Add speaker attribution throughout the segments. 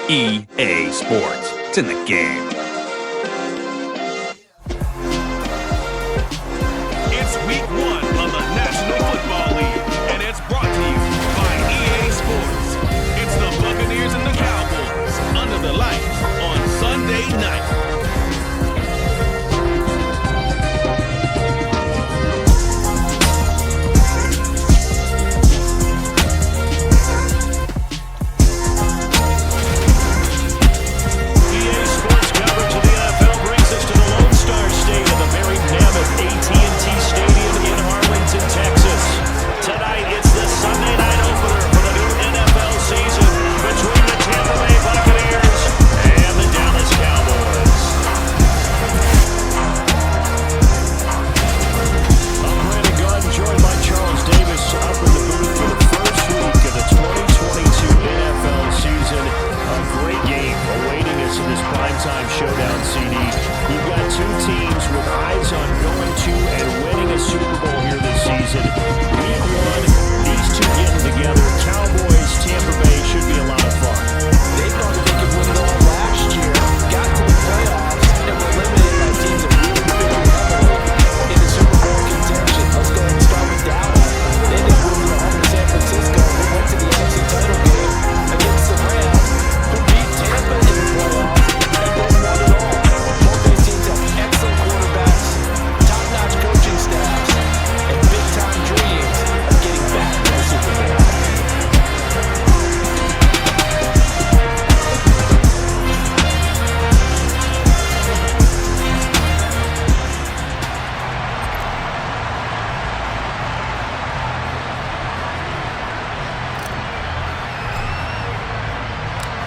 Speaker 1: EA Sports. It's in the game.
Speaker 2: It's week 1 of the National Football League, and it's brought to you by EA Sports. It's the Buccaneers and the Cowboys under the lights on Sunday night.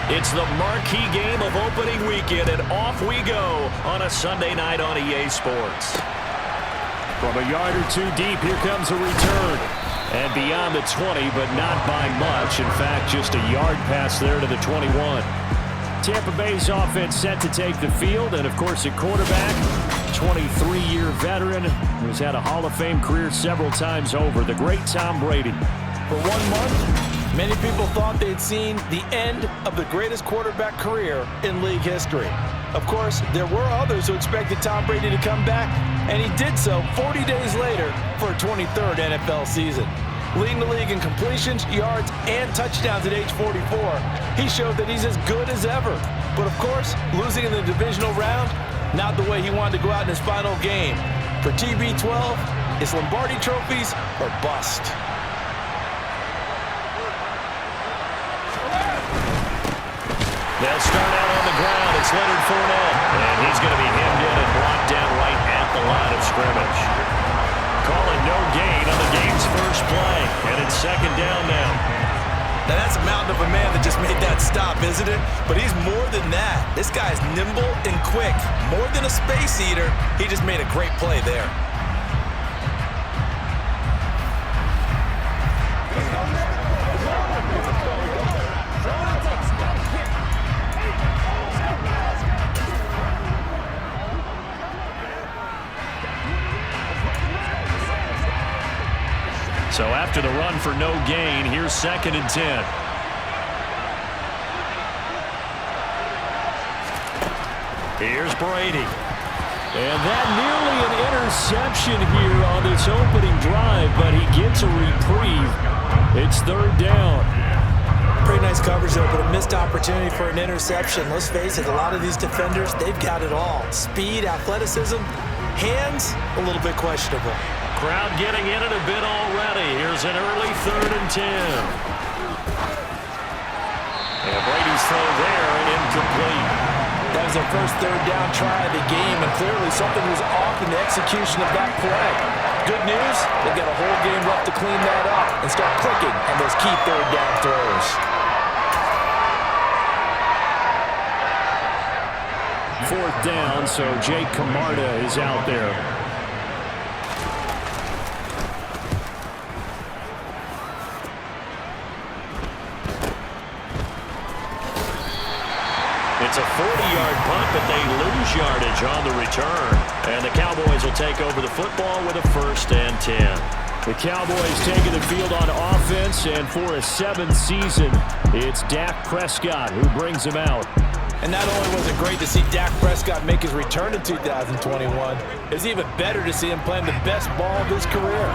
Speaker 2: It's the marquee game of opening weekend, and off we go on a Sunday night on EA Sports.
Speaker 3: From a yard or two deep, here comes a return. And beyond the 20, but not by much. In fact, just a yard pass there to the 21. Tampa Bay's offense set to take the field, and of course at quarterback, 23-year veteran who's had a Hall of Fame career several times over, the great Tom Brady.
Speaker 4: For 1 month, many people thought they'd seen the end of the greatest quarterback career in league history. Of course, there were others who expected Tom Brady to come back, and he did so 40 days later for a 23rd NFL season. Leading the league in completions, yards, and touchdowns at age 44, he showed that he's as good as ever. But of course, losing in the divisional round, not the way he wanted to go out in his final game. For TB12, it's Lombardi trophies or bust.
Speaker 3: They'll start out on the ground. It's Leonard Fournette. And he's going to be hemmed in and blocked down right at the line of scrimmage. Calling no gain on the game's first play. And it's second down now.
Speaker 4: Now that's a mountain of a man that just made that stop, isn't it? But he's more than that. This guy's nimble and quick. More than a space eater. He just made a great play there.
Speaker 3: So after the run for no gain, here's 2nd and 10. Here's Brady. And that nearly an interception here on this opening drive, but he gets a reprieve. It's 3rd down.
Speaker 4: Pretty nice coverage there, but a missed opportunity for an interception. Let's face it, a lot of these defenders, they've got it all. Speed, athleticism, hands, a little bit questionable.
Speaker 3: Crowd getting in it a bit already. Here's an early 3rd and 10. And Brady's throw there and incomplete.
Speaker 4: That was their first 3rd down try of the game, and clearly something was off in the execution of that play. Good news, they've got a whole game left to clean that up and start clicking on those key 3rd down throws.
Speaker 3: 4th down, so Jake Camarda is out there. It's a 40-yard punt, but they lose yardage on the return. And the Cowboys will take over the football with a 1st and 10. The Cowboys taking the field on offense, and for a 7th season, it's Dak Prescott who brings him out.
Speaker 4: And not only was it great to see Dak Prescott make his return in 2021, it's even better to see him playing the best ball of his career.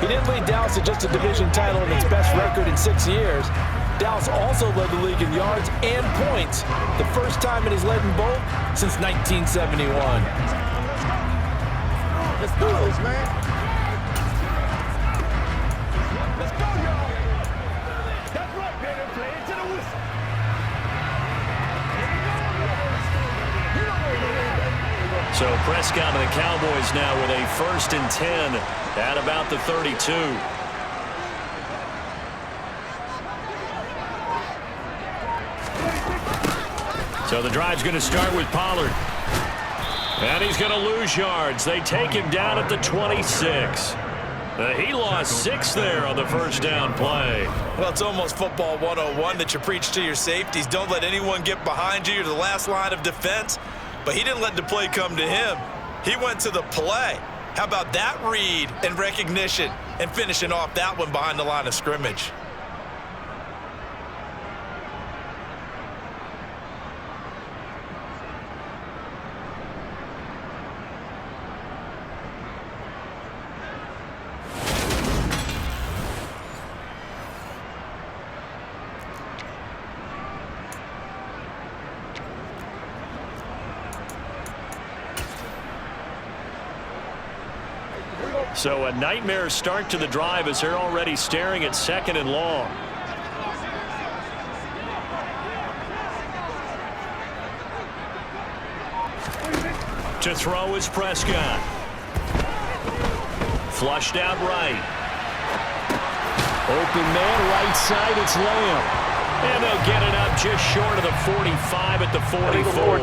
Speaker 4: He didn't lead Dallas to just a division title and its best record in 6 years. Dallas also led the league in yards and points, the first time it has led in both since 1971.
Speaker 5: Let's do this, man.
Speaker 3: So Prescott and the Cowboys now with a 1st and 10 at about the 32. So the drive's going to start with Pollard. And he's going to lose yards. They take him down at the 26. He lost 6 there on the first down play.
Speaker 4: Well, it's almost football 101 that you preach to your safeties. Don't let anyone get behind you. You're the last line of defense. But he didn't let the play come to him. He went to the play. How about that read and recognition and finishing off that one behind the line of scrimmage?
Speaker 3: So a nightmare start to the drive as they're already staring at 2nd and long. To throw is Prescott. Flushed out right. Open man right side, it's Lamb. And they'll get it up just short of the 45 at the 44.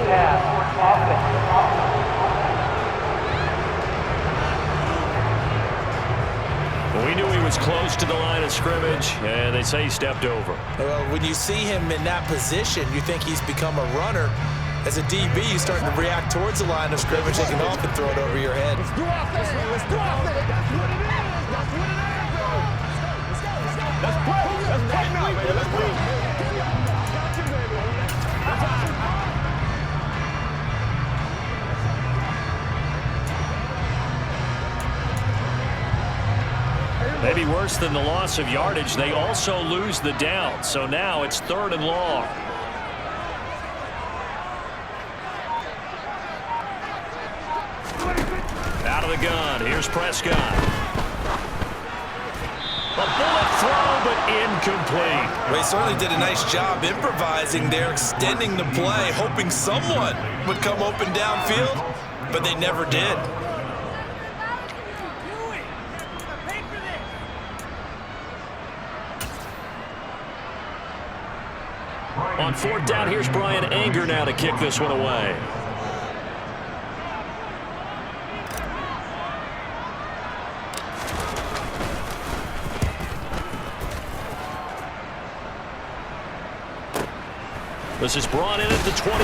Speaker 3: We knew he was close to the line of scrimmage, and they say he stepped over.
Speaker 4: Well, when you see him in that position, you think he's become a runner. As a DB, you start to react towards the line of scrimmage. They can often throw it over your head.
Speaker 5: Let's do offense. Let's do offense. That's what it is. That's what it is. Let's play. Let's play now, baby. Let's play.
Speaker 3: Maybe worse than the loss of yardage, they also lose the down. So now it's 3rd and long. Out of the gun, here's Prescott. A bullet throw, but incomplete.
Speaker 4: Well, he certainly did a nice job improvising there, extending the play, hoping someone would come open downfield, but they never did.
Speaker 3: On 4th down, here's Brian Anger now to kick this one away. This is brought in at the 21.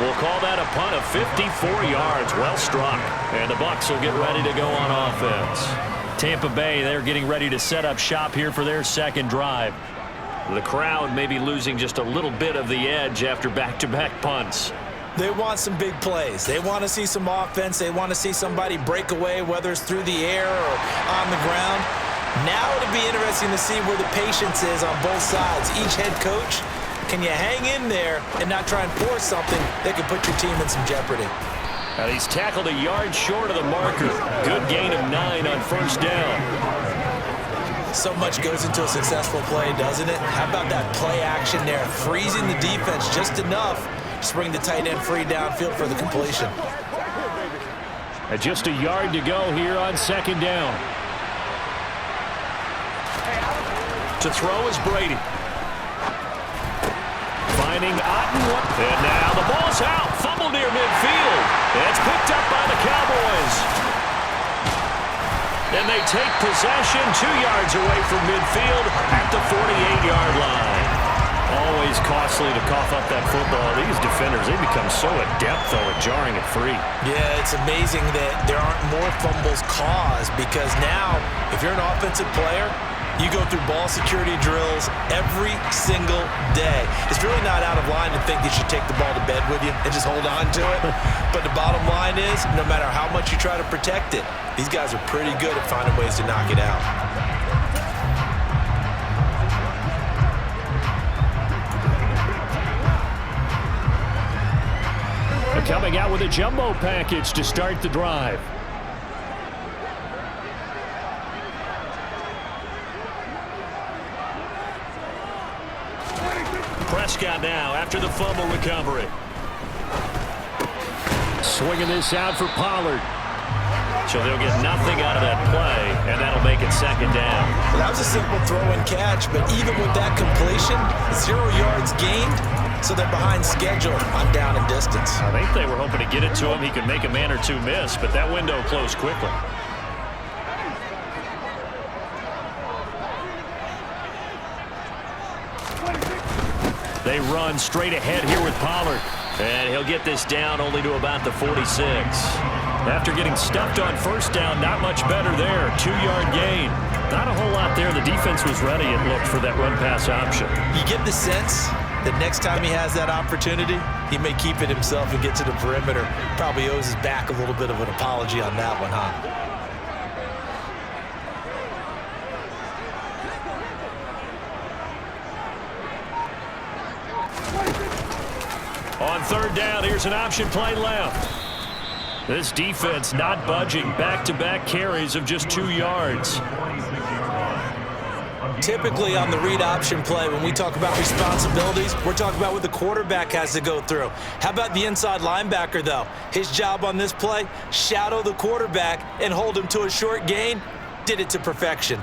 Speaker 3: We'll call that a punt of 54 yards. Well struck. And the Bucs will get ready to go on offense. Tampa Bay, they're getting ready to set up shop here for their 2nd drive. The crowd may be losing just a little bit of the edge after back-to-back punts.
Speaker 4: They want some big plays. They want to see some offense. They want to see somebody break away, whether it's through the air or on the ground. Now it'll be interesting to see where the patience is on both sides. Each head coach, can you hang in there and not try and force something that could put your team in some jeopardy?
Speaker 3: And he's tackled a yard short of the marker. Good gain of 9 on 1st down.
Speaker 4: So much goes into a successful play, doesn't it? How about that play action there? Freezing the defense just enough to bring the tight end free downfield for the completion.
Speaker 3: And just a yard to go here on 2nd down. To throw is Brady. Finding Otten. And now the ball's out. Fumble near midfield. It's picked up by the Cowboys. And they take possession 2 yards away from midfield at the 48-yard line. Always costly to cough up that football. These defenders, they become so adept, though, at jarring it free.
Speaker 4: Yeah, it's amazing that there aren't more fumbles caused because now, if you're an offensive player, you go through ball security drills every single day. It's really not out of line to think you should take the ball to bed with you and just hold on to it. But the bottom line is, no matter how much you try to protect it, these guys are pretty good at finding ways to knock it out.
Speaker 3: Coming out with a jumbo package to start the drive. Prescott now after the fumble recovery. Swinging this out for Pollard. So they'll get nothing out of that play, and that'll make it second down.
Speaker 4: Well, that was a simple throw and catch, but even with that completion, 0 yards gained, so they're behind schedule on down and distance.
Speaker 3: I think they were hoping to get it to him. He could make a man or two miss, but that window closed quickly. They run straight ahead here with Pollard. And he'll get this down only to about the 46. After getting stuffed on first down, not much better there. 2-yard gain. Not a whole lot there. The defense was ready, it looked, for that run-pass option.
Speaker 4: You get the sense that next time he has that opportunity, he may keep it himself and get to the perimeter. Probably owes his back a little bit of an apology on that one, huh?
Speaker 3: On third down, here's an option play left. This defense not budging. Back-to-back carries of just 2 yards.
Speaker 4: Typically on the read option play, when we talk about responsibilities, we're talking about what the quarterback has to go through. How about the inside linebacker, though? His job on this play, shadow the quarterback and hold him to a short gain. Did it to perfection.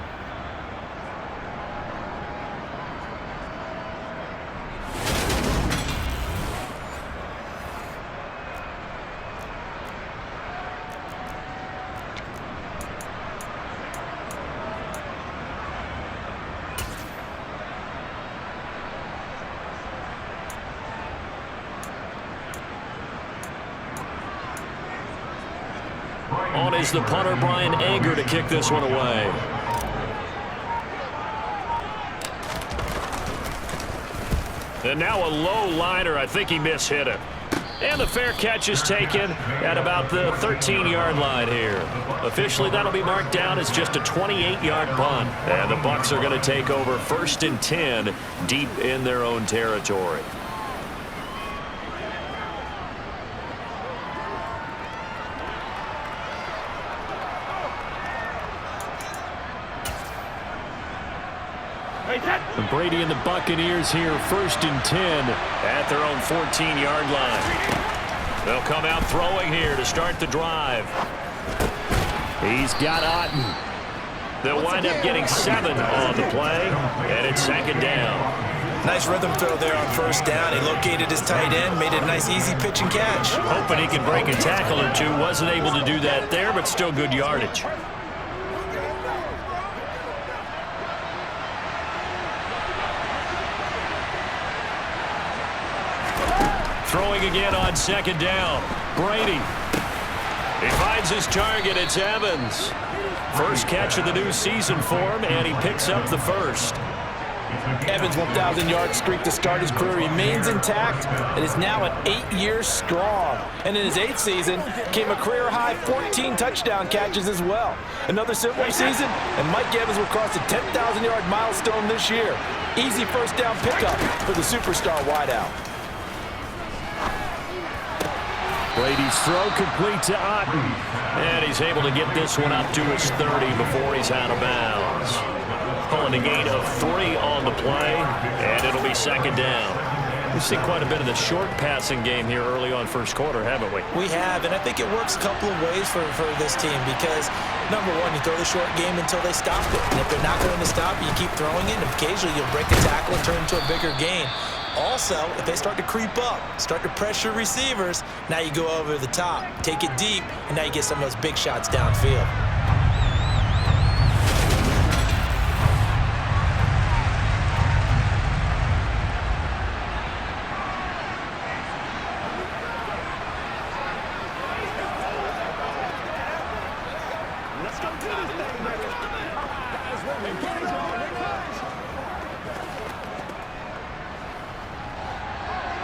Speaker 3: On is the punter, Brian Anger, to kick this one away. And now a low liner. I think he mishit it. And the fair catch is taken at about the 13-yard line here. Officially, that'll be marked down as just a 28-yard punt. And the Bucs are going to take over 1st and 10 deep in their own territory. Brady and the Buccaneers here, 1st and 10 at their own 14-yard line. They'll come out throwing here to start the drive. He's got Otten. They'll wind up getting 7 on the play, and it's 2nd down.
Speaker 4: Nice rhythm throw there on 1st down. He located his tight end, made it a nice easy pitch and catch.
Speaker 3: Hoping he can break a tackle or two. Wasn't able to do that there, but still good yardage. Throwing again on 2nd down. Brady. He finds his target. It's Evans. First catch of the new season for him, and he picks up the first.
Speaker 4: Evans' 1,000-yard streak to start his career remains intact and is now at 8 years strong. And in his 8th season came a career-high 14 touchdown catches as well. Another similar season, and Mike Evans will cross the 10,000-yard milestone this year. Easy first down pickup for the superstar wideout.
Speaker 3: Brady's throw complete to Otten. And he's able to get this one up to his 30 before he's out of bounds. Pulling a gain of 3 on the play, and it'll be 2nd down. We've seen quite a bit of the short passing game here early on first quarter, haven't we?
Speaker 4: We have, and I think it works a couple of ways for this team because, number one, you throw the short game until they stop it. And if they're not going to stop it, you keep throwing it, and occasionally you'll break a tackle and turn it into a bigger gain. Also, if they start to creep up, start to pressure receivers, now you go over the top, take it deep, and now you get some of those big shots downfield.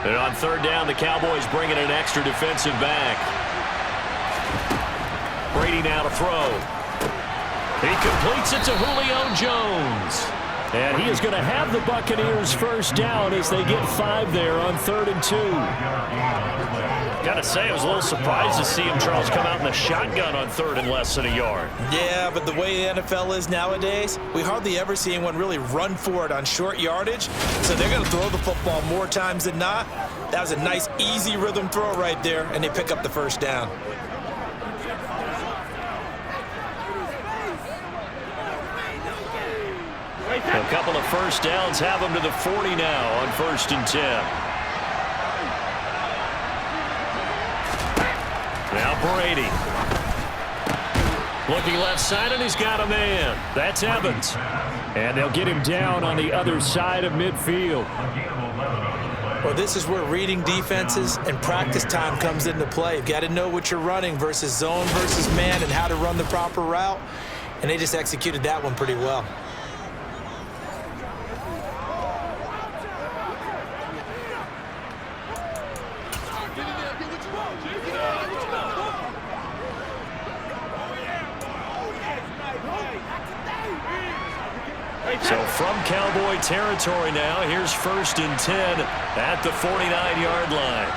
Speaker 3: And on third down, the Cowboys bring in an extra defensive back. Brady now to throw. He completes it to Julio Jones. And he is going to have the Buccaneers first down as they get 5 there on 3rd and 2. Got to say, I was a little surprised to see him, Charles, come out in the shotgun on 3rd and less than a yard.
Speaker 4: Yeah, but the way the NFL is nowadays, we hardly ever see anyone really run for it on short yardage. So they're going to throw the football more times than not. That was a nice, easy rhythm throw right there, and they pick up the first down.
Speaker 3: A couple of first downs have them to the 40 now on 1st and 10. Now Brady. Looking left side, and he's got a man. That's Evans. And they'll get him down on the other side of midfield.
Speaker 4: Well, this is where reading defenses and practice time comes into play. You've got to know what you're running versus zone versus man and how to run the proper route. And they just executed that one pretty well.
Speaker 3: So from Cowboy territory now, here's 1st and 10 at the 49-yard line.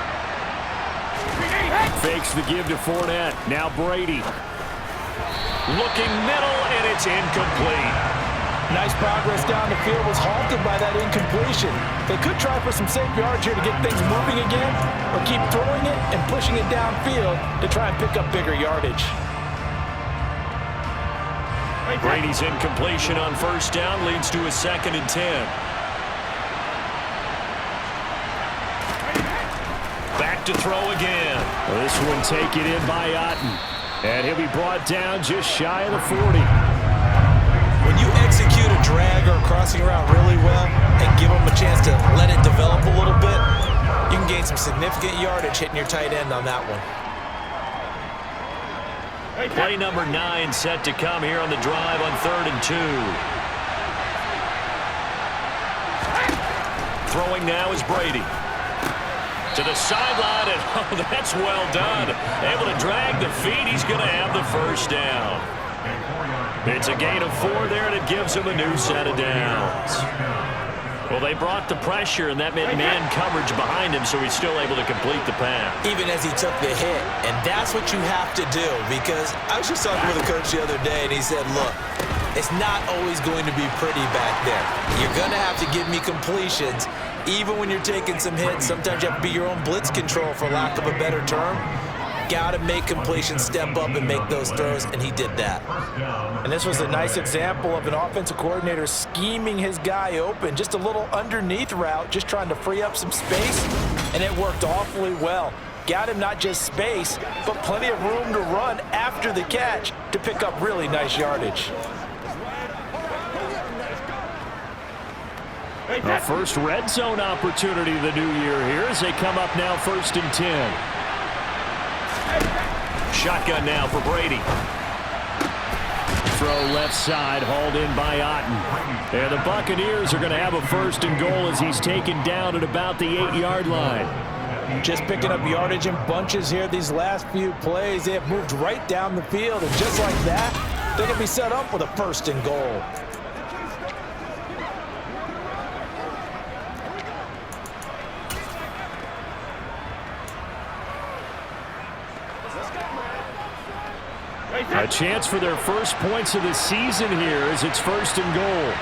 Speaker 3: Fakes the give to Fournette. Now Brady. Looking middle, and it's incomplete.
Speaker 4: Nice progress down the field, was halted by that incompletion. They could try for some safe yards here to get things moving again, or keep throwing it and pushing it downfield to try and pick up bigger yardage.
Speaker 3: Brady's incompletion on 1st down leads to a 2nd and 10. Back to throw again. This one taken in by Otten. And he'll be brought down just shy of the 40.
Speaker 4: When you execute a drag or a crossing route really well and give them a chance to let it develop a little bit, you can gain some significant yardage hitting your tight end on that one.
Speaker 3: Play number 9 set to come here on the drive on 3rd and 2. Throwing now is Brady. To the sideline, and oh, that's well done. Able to drag the feet. He's going to have the first down. It's a gain of 4 there, and it gives him a new set of downs. Well, they brought the pressure, and that meant man coverage behind him, so he's still able to complete the pass.
Speaker 4: Even as he took the hit, and that's what you have to do, because I was just talking with a coach the other day, and he said, look, it's not always going to be pretty back there. You're going to have to give me completions, even when you're taking some hits. Sometimes you have to be your own blitz control, for lack of a better term. Got to make completions, step up and make those throws, and he did that. And this was a nice example of an offensive coordinator scheming his guy open, just a little underneath route, just trying to free up some space, and it worked awfully well. Got him not just space, but plenty of room to run after the catch to pick up really nice yardage.
Speaker 3: The first red zone opportunity of the new year here as they come up now 1st and 10. Shotgun now for Brady. Throw left side, hauled in by Otten. And the Buccaneers are going to have a 1st and goal as he's taken down at about the 8-yard line.
Speaker 4: Just picking up yardage in bunches here these last few plays. They have moved right down the field, and just like that, they're going to be set up with a 1st and goal.
Speaker 3: A chance for their first points of the season here as it's 1st and goal.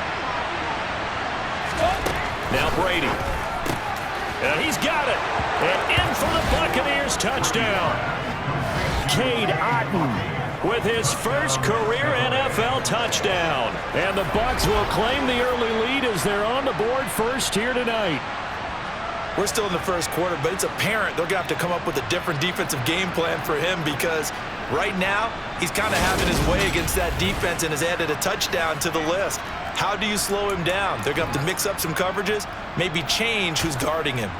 Speaker 3: Now Brady. And he's got it. And in for the Buccaneers touchdown. Cade Otten with his first career NFL touchdown. And the Bucs will claim the early lead as they're on the board first here tonight.
Speaker 4: We're still in the first quarter, but it's apparent they're going to have to come up with a different defensive game plan for him, because right now he's kind of having his way against that defense and has added a touchdown to the list. How do you slow him down? They're going to have to mix up some coverages, maybe change who's guarding him.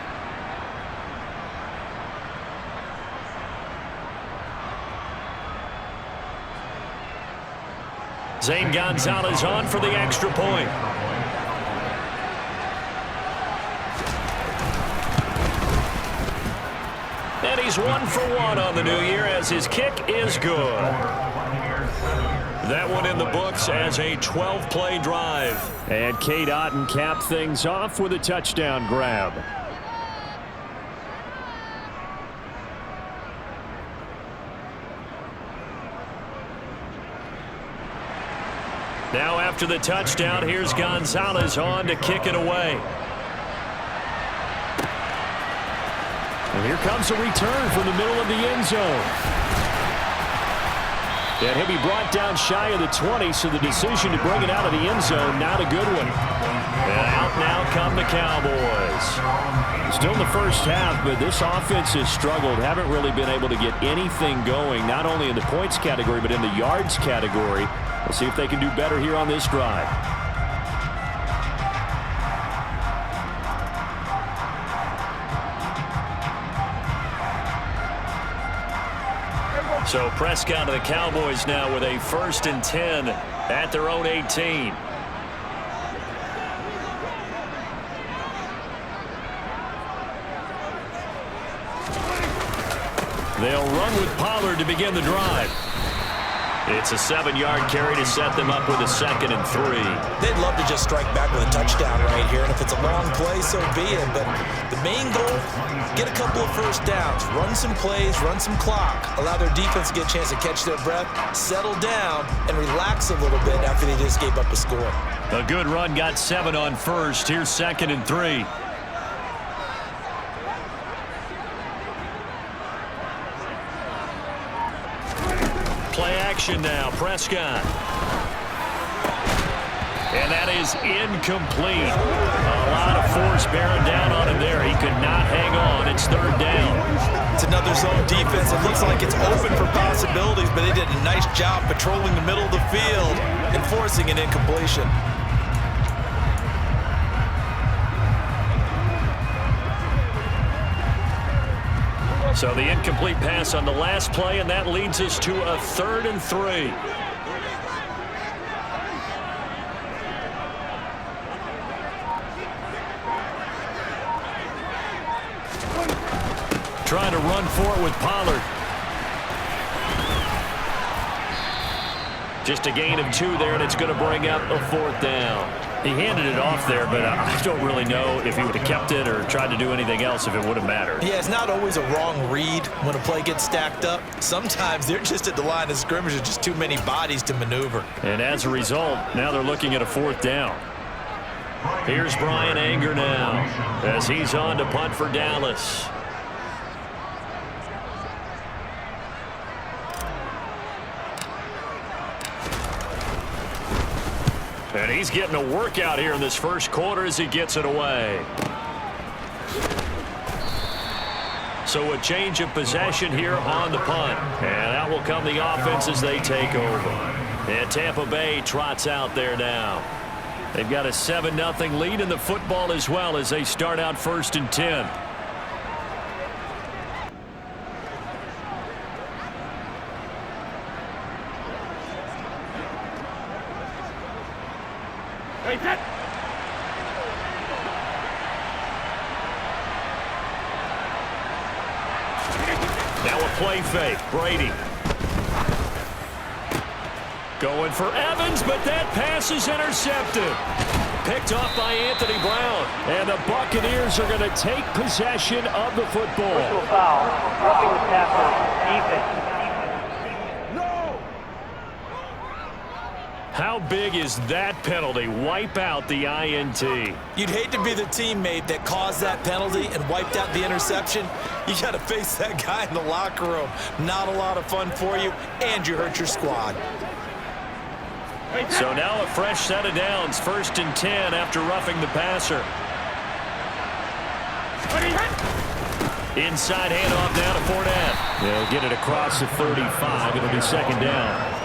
Speaker 3: Zane Gonzalez on for the extra point. And he's 1 for 1 on the new year as his kick is good. That one in the books as a 12-play drive. And Cade Otton capped things off with a touchdown grab. Now after the touchdown, here's Gonzalez on to kick it away. And here comes a return from the middle of the end zone. And he'll be brought down shy of the 20, so the decision to bring it out of the end zone, not a good one. And out now come the Cowboys. Still in the first half, but this offense has struggled. Haven't really been able to get anything going, not only in the points category, but in the yards category. We'll see if they can do better here on this drive. So Prescott to the Cowboys now with a 1st and 10 at their own 18. They'll run with Pollard to begin the drive. It's a 7-yard carry to set them up with a 2nd and 3.
Speaker 4: They'd love to just strike back with a touchdown right here, and if it's a long play, so be it. But the main goal, get a couple of first downs, run some plays, run some clock, allow their defense to get a chance to catch their breath, settle down, and relax a little bit after they just gave up a score.
Speaker 3: A good run, got 7 on first. Here's 2nd and 3. Play action now, Prescott. And that is incomplete. A lot of force bearing down on him there. He could not hang on. It's 3rd down.
Speaker 4: It's another zone defense. It looks like it's open for possibilities, but they did a nice job patrolling the middle of the field and forcing an incompletion.
Speaker 3: So the incomplete pass on the last play, and that leads us to a 3rd and 3. Trying to run for it with Pollard. Just a gain of 2 there, and it's going to bring up a 4th down. He handed it off there, but I don't really know if he would have kept it or tried to do anything else if it would have mattered.
Speaker 4: Yeah, it's not always a wrong read when a play gets stacked up. Sometimes they're just at the line of scrimmage with just too many bodies to maneuver.
Speaker 3: And as a result, now they're looking at a 4th down. Here's Brian Anger now as he's on to punt for Dallas. And he's getting a workout here in this first quarter as he gets it away. So a change of possession here on the punt. And out will come the offense as they take over. And Tampa Bay trots out there now. They've got a 7-0 lead in the football as well as they start out 1st and 10. Now a play fake. Brady. Going for Evans, but that pass is intercepted. Picked off by Anthony Brown. And the Buccaneers are going to take possession of the football.
Speaker 6: Personal foul. Roughing the passer. Defense.
Speaker 3: How big is that penalty? Wipe out the INT.
Speaker 4: You'd hate to be the teammate that caused that penalty and wiped out the interception. You got to face that guy in the locker room. Not a lot of fun for you, and you hurt your squad.
Speaker 3: So now a fresh set of downs. 1st and 10 after roughing the passer. Inside handoff down to Fournette. They'll get it across the 35. It'll be 2nd down.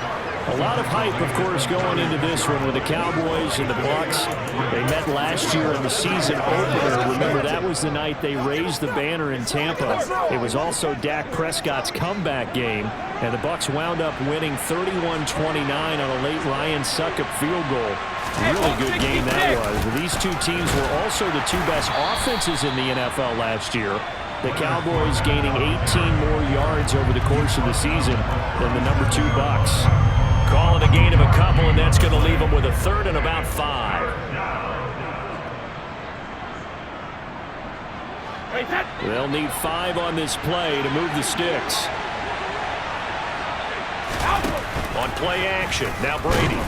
Speaker 3: A lot of hype, of course, going into this one with the Cowboys and the Bucs. They met last year in the season opener. Remember, that was the night they raised the banner in Tampa. It was also Dak Prescott's comeback game, and the Bucs wound up winning 31-29 on a late Ryan Succop field goal. Really good game that was. These two teams were also the 2 best offenses in the NFL last year. The Cowboys gaining 18 more yards over the course of the season than the number 2 Bucs. Call it a gain of a couple, and that's going to leave them with a third and about 5. They'll need 5 on this play to move the sticks. On play action, now Brady.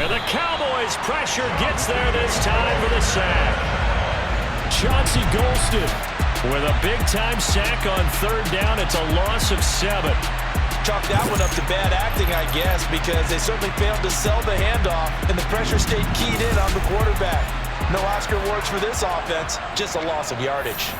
Speaker 3: And the Cowboys pressure gets there this time for the sack. Chauncey Golston with a big-time sack on 3rd down. It's a loss of 7.
Speaker 4: Chalk that one up to bad acting, I guess, because they certainly failed to sell the handoff, and the pressure stayed keyed in on the quarterback. No Oscar awards for this offense, just a loss of yardage.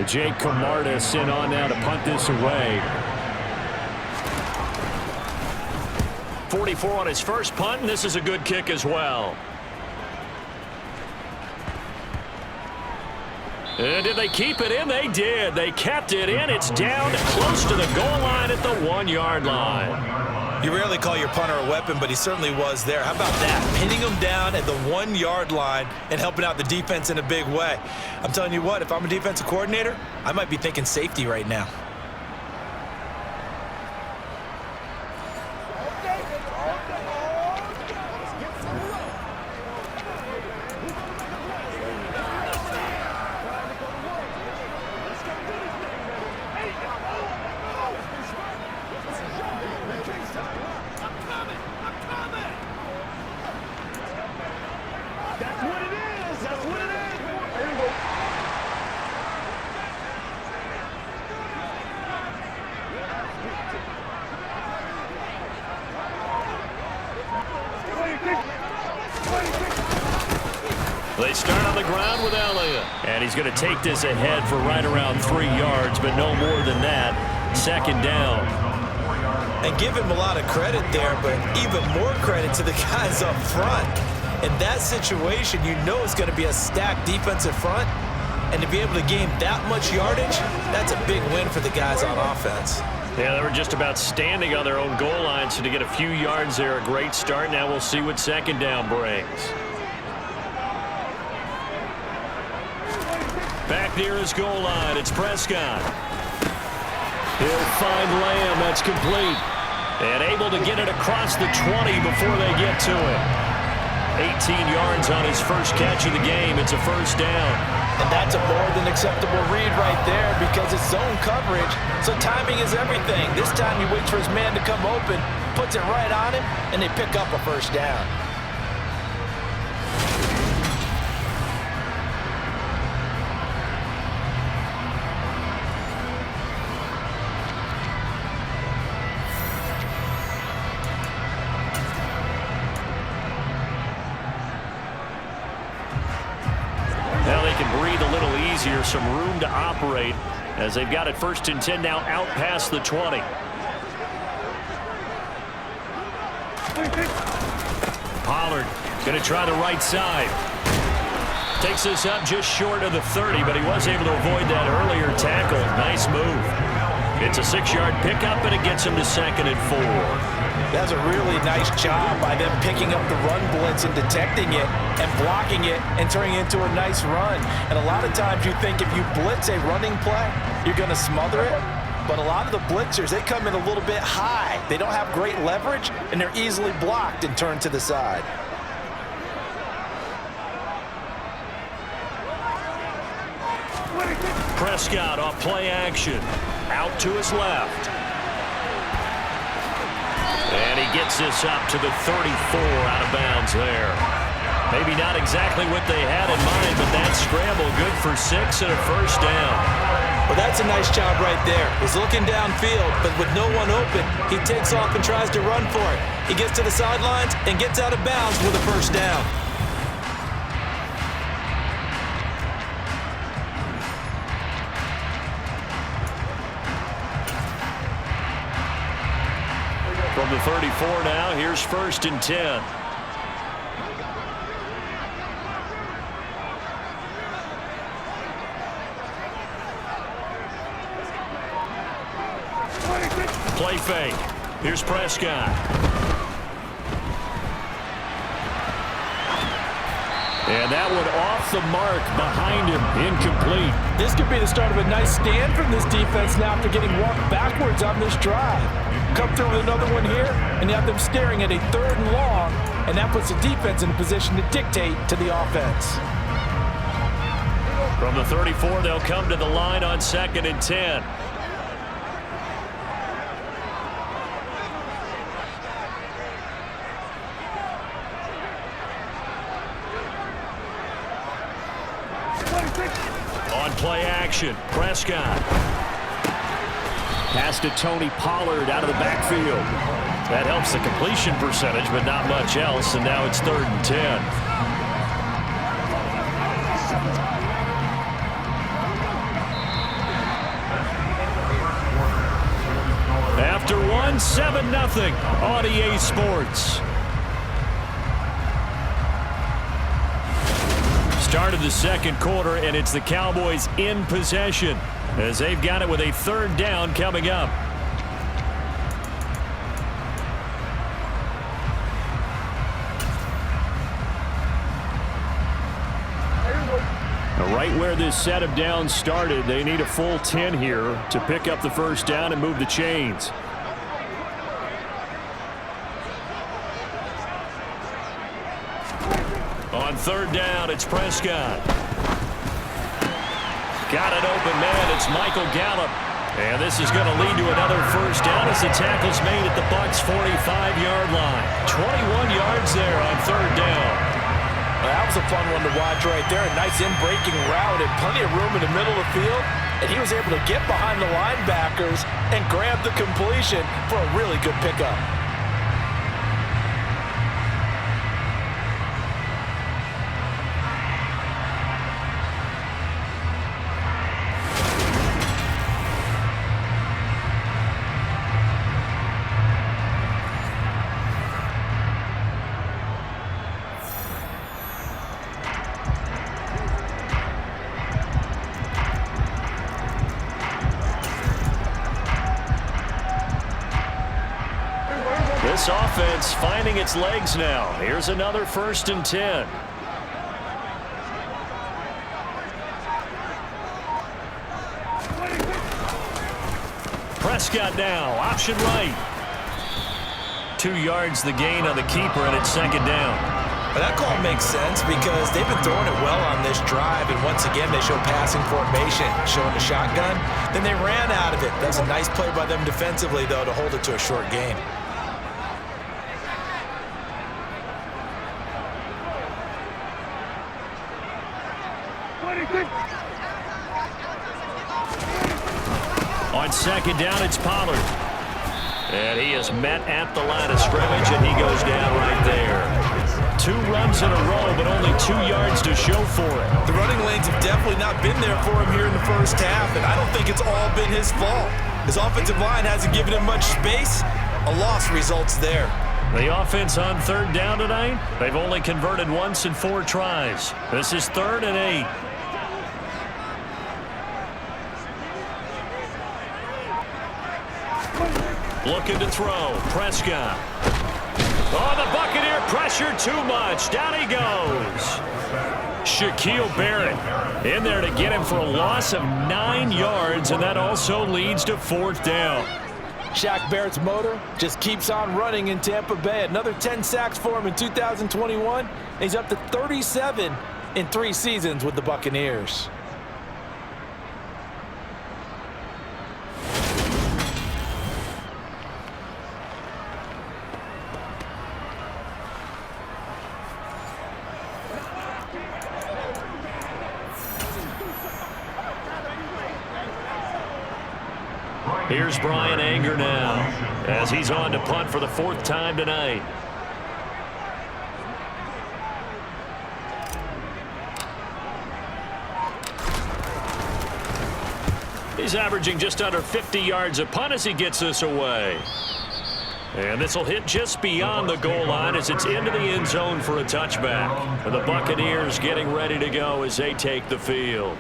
Speaker 3: Jake Camardas in on now to punt this away. 44 on his first punt, and this is a good kick as well. And did they keep it in? They did. They kept it in. It's down close to the goal line at the 1-yard line.
Speaker 4: You rarely call your punter a weapon, but he certainly was there. How about that? Pinning him down at the 1-yard line and helping out the defense in a big way. I'm telling you what, if I'm a defensive coordinator, I might be thinking safety right now.
Speaker 3: They start on the ground with Elliott. And he's going to take this ahead for right around 3 yards, but no more than that. 2nd down.
Speaker 4: And give him a lot of credit there, but even more credit to the guys up front. In that situation, you know it's going to be a stacked defensive front. And to be able to gain that much yardage, that's a big win for the guys on offense.
Speaker 3: Yeah, they were just about standing on their own goal line, so to get a few yards there, a great start. Now we'll see what 2nd down brings. Back near his goal line, it's Prescott. He'll find Lamb, that's complete. And able to get it across the 20 before they get to it. 18 yards on his first catch of the game. It's a 1st down.
Speaker 4: And that's a more than acceptable read right there because it's zone coverage, so timing is everything. This time he waits for his man to come open, puts it right on him, and they pick up a 1st down.
Speaker 3: Now they can breathe a little easier, some room to operate as they've got it 1st and 10 now out past the 20. Pollard going to try the right side. Takes this up just short of the 30, but he was able to avoid that earlier tackle. Nice move. It's a 6-yard pickup, and it gets him to 2nd and 4.
Speaker 4: That's a really nice job by them picking up the run blitz and detecting it and blocking it and turning it into a nice run. And a lot of times you think if you blitz a running play, you're going to smother it. But a lot of the blitzers, they come in a little bit high. They don't have great leverage, and they're easily blocked and turned to the side.
Speaker 3: Prescott off play action. Out to his left. And he gets this up to the 34 out of bounds there. Maybe not exactly what they had in mind, but that scramble good for 6 and a 1st down.
Speaker 4: Well, that's a nice job right there. He's looking downfield, but with no one open, he takes off and tries to run for it. He gets to the sidelines and gets out of bounds with a 1st down.
Speaker 3: From the 34 now, here's 1st and 10. Play fake. Here's Prescott. And that one off the mark behind him. Incomplete.
Speaker 4: This could be the start of a nice stand from this defense now after getting walked backwards on this drive. Come through with another one here, and you have them staring at a 3rd and long, and that puts the defense in a position to dictate to the offense.
Speaker 3: From the 34, they'll come to the line on 2nd and 10. On play action, Prescott. Pass to Tony Pollard out of the backfield. That helps the completion percentage, but not much else, and now it's 3rd and 10. After one, 7-0 on EA Sports. Start of the 2nd quarter, and it's the Cowboys in possession as they've got it with a 3rd down coming up. Now, right where this set of downs started, they need a full 10 here to pick up the 1st down and move the chains. On 3rd down, it's Prescott. Got an open man. It's Michael Gallup. And this is going to lead to another 1st down as the tackle's made at the Bucs' 45-yard line. 21 yards there on 3rd down.
Speaker 4: Well, that was a fun one to watch right there. A nice in-breaking route and plenty of room in the middle of the field. And he was able to get behind the linebackers and grab the completion for a really good pickup.
Speaker 3: This offense finding its legs now. Here's another 1st and 10. Prescott now, option right. 2 yards the gain on the keeper, and it's 2nd down.
Speaker 4: But that call makes sense because they've been throwing it well on this drive, and once again they show passing formation, showing the shotgun. Then they ran out of it. That was a nice play by them defensively, though, to hold it to a short gain.
Speaker 3: On 2nd down, it's Pollard. And he is met at the line of scrimmage, and he goes down right there. 2 runs in a row, but only 2 yards to show for it.
Speaker 4: The running lanes have definitely not been there for him here in the 1st half, and I don't think it's all been his fault. His offensive line hasn't given him much space. A loss results there.
Speaker 3: The offense on 3rd down tonight, they've only converted once in 4 tries. This is 3rd and 8. Looking to throw. Prescott. Oh, the Buccaneer pressure too much. Down he goes. Shaquille Barrett in there to get him for a loss of 9 yards, and that also leads to 4th down.
Speaker 4: Shaq Barrett's motor just keeps on running in Tampa Bay. Another 10 sacks for him in 2021. And he's up to 37 in 3 seasons with the Buccaneers.
Speaker 3: Here's Brian Anger now as he's on to punt for the 4th time tonight. He's averaging just under 50 yards a punt as he gets this away. And this will hit just beyond the goal line as it's into the end zone for a touchback. And the Buccaneers getting ready to go as they take the field.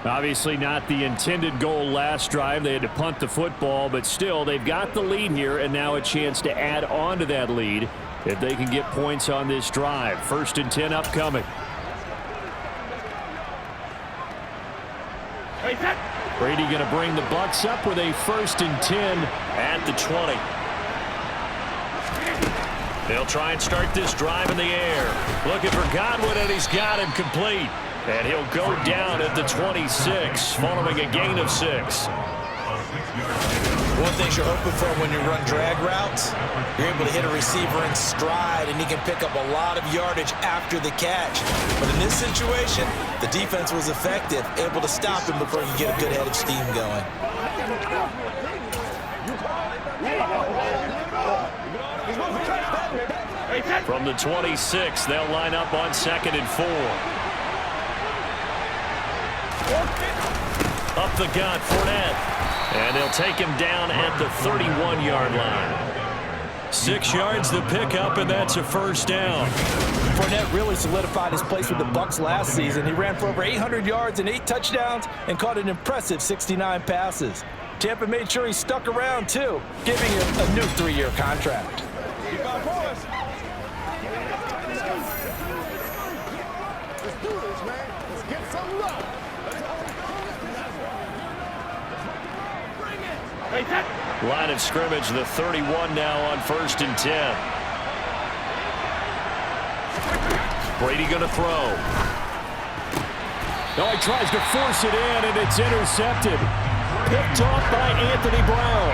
Speaker 3: Obviously not the intended goal last drive. They had to punt the football, but still they've got the lead here and now a chance to add on to that lead if they can get points on this drive. 1st and 10 upcoming. Brady going to bring the Bucs up with a 1st and 10 at the 20. They'll try and start this drive in the air. Looking for Godwin, and he's got him complete. And he'll go down at the 26, following a gain of 6.
Speaker 4: One thing you're hoping for when you run drag routes, you're able to hit a receiver in stride, and he can pick up a lot of yardage after the catch. But in this situation, the defense was effective, able to stop him before you get a good head of steam going.
Speaker 3: From the 26, they'll line up on 2nd and 4. Up the gut, Fournette. And they'll take him down at the 31-yard line. 6 yards the pickup, and that's a 1st down.
Speaker 4: Fournette really solidified his place with the Bucs last season. He ran for over 800 yards and 8 touchdowns and caught an impressive 69 passes. Tampa made sure he stuck around, too, giving him a new 3-year contract.
Speaker 5: Let's do this, man. Let's get some love.
Speaker 3: Line of scrimmage, the 31 now on 1st and 10. Brady going to throw. Oh, he tries to force it in, and it's intercepted. Picked off by Anthony Brown.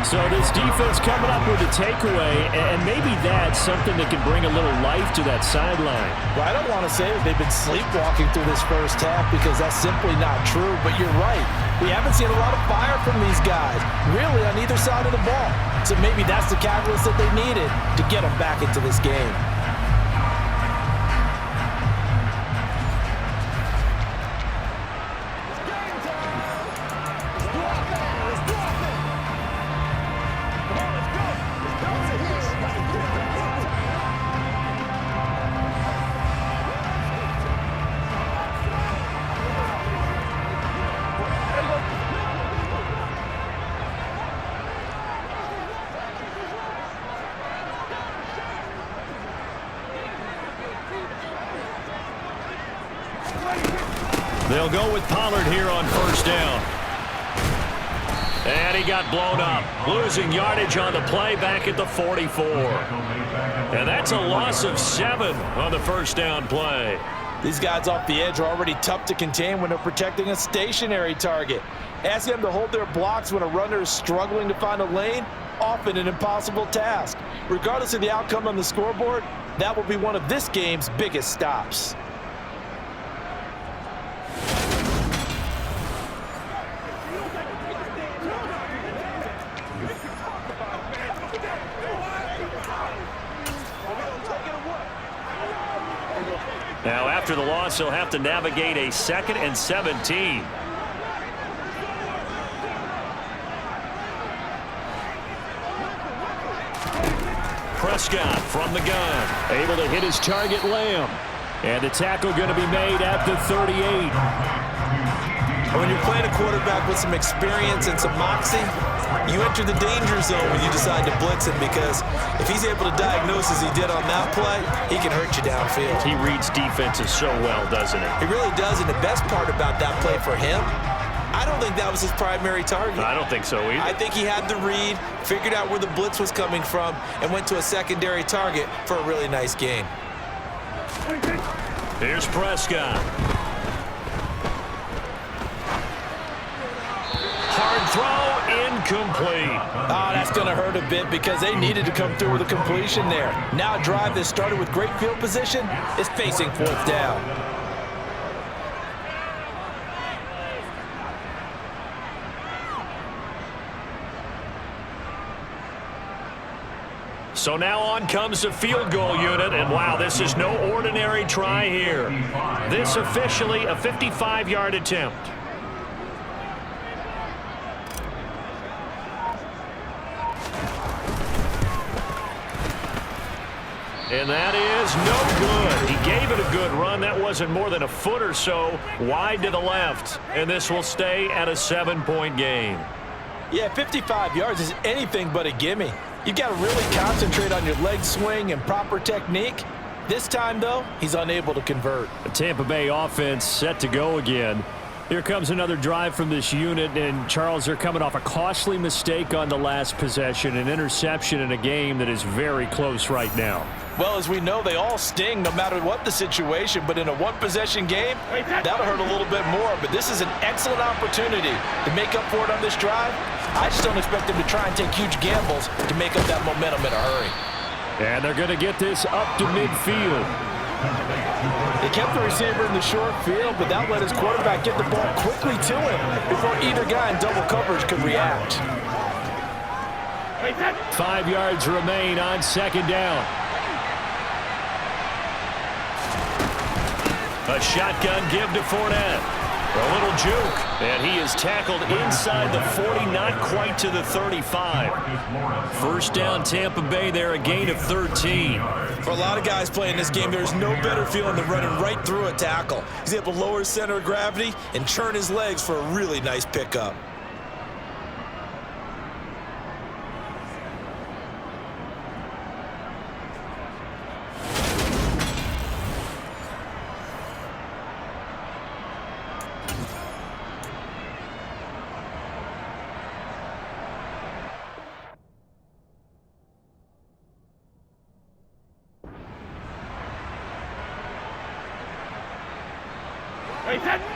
Speaker 3: So this defense coming up with a takeaway, and maybe that's something that can bring a little life to that sideline.
Speaker 4: Well, I don't want to say that they've been sleepwalking through this first half because that's simply not true, but you're right. We haven't seen a lot of fire from these guys, really on either side of the ball. So maybe that's the catalyst that they needed to get them back into this game.
Speaker 3: They'll go with Pollard here on 1st down. And he got blown up. Losing yardage on the play back at the 44. And that's a loss of 7 on the 1st down play.
Speaker 4: These guys off the edge are already tough to contain when they're protecting a stationary target. Ask them to hold their blocks when a runner is struggling to find a lane, often an impossible task. Regardless of the outcome on the scoreboard, that will be one of this game's biggest stops.
Speaker 3: Now, after the loss, he'll have to navigate a 2nd and 17. Prescott from the gun, able to hit his target, Lamb. And the tackle going to be made at the 38.
Speaker 4: When you're playing a quarterback with some experience and some moxie, you enter the danger zone when you decide to blitz him, because if he's able to diagnose as he did on that play, he can hurt you downfield.
Speaker 3: He reads defenses so well, doesn't he?
Speaker 4: He really does, and the best part about that play for him, I don't think that was his primary target.
Speaker 3: I don't think so either.
Speaker 4: I think he had the read, figured out where the blitz was coming from, and went to a secondary target for a really nice gain.
Speaker 3: Here's Prescott. Hard throw, incomplete.
Speaker 4: Oh, that's going to hurt a bit because they needed to come through with a completion there. Now a drive that started with great field position is facing 4th down.
Speaker 3: So now on comes the field goal unit, and wow, this is no ordinary try here. This officially a 55-yard attempt. And that is no good. He gave it a good run. That wasn't more than a foot or so wide to the left. And this will stay at a 7-point game.
Speaker 4: Yeah, 55 yards is anything but a gimme. You've got to really concentrate on your leg swing and proper technique. This time, though, he's unable to convert.
Speaker 3: The Tampa Bay offense set to go again. Here comes another drive from this unit, and Charles, they're coming off a costly mistake on the last possession, an interception in a game that is very close right now.
Speaker 4: Well, as we know, they all sting no matter what the situation, but in a one-possession game, that'll hurt a little bit more. But this is an excellent opportunity to make up for it on this drive. I just don't expect them to try and take huge gambles to make up that momentum in a hurry.
Speaker 3: And they're going to get this up to midfield.
Speaker 4: They kept the receiver in the short field, but that let his quarterback get the ball quickly to him before either guy in double coverage could react.
Speaker 3: 5 yards remain on second down. A shotgun give to Fournette. A little juke, and he is tackled inside the 40, not quite to the 35. First down, Tampa Bay there, a gain of 13.
Speaker 4: For a lot of guys playing this game, there's no better feeling than running right through a tackle. He's able to lower his center of gravity and churn his legs for a really nice pickup.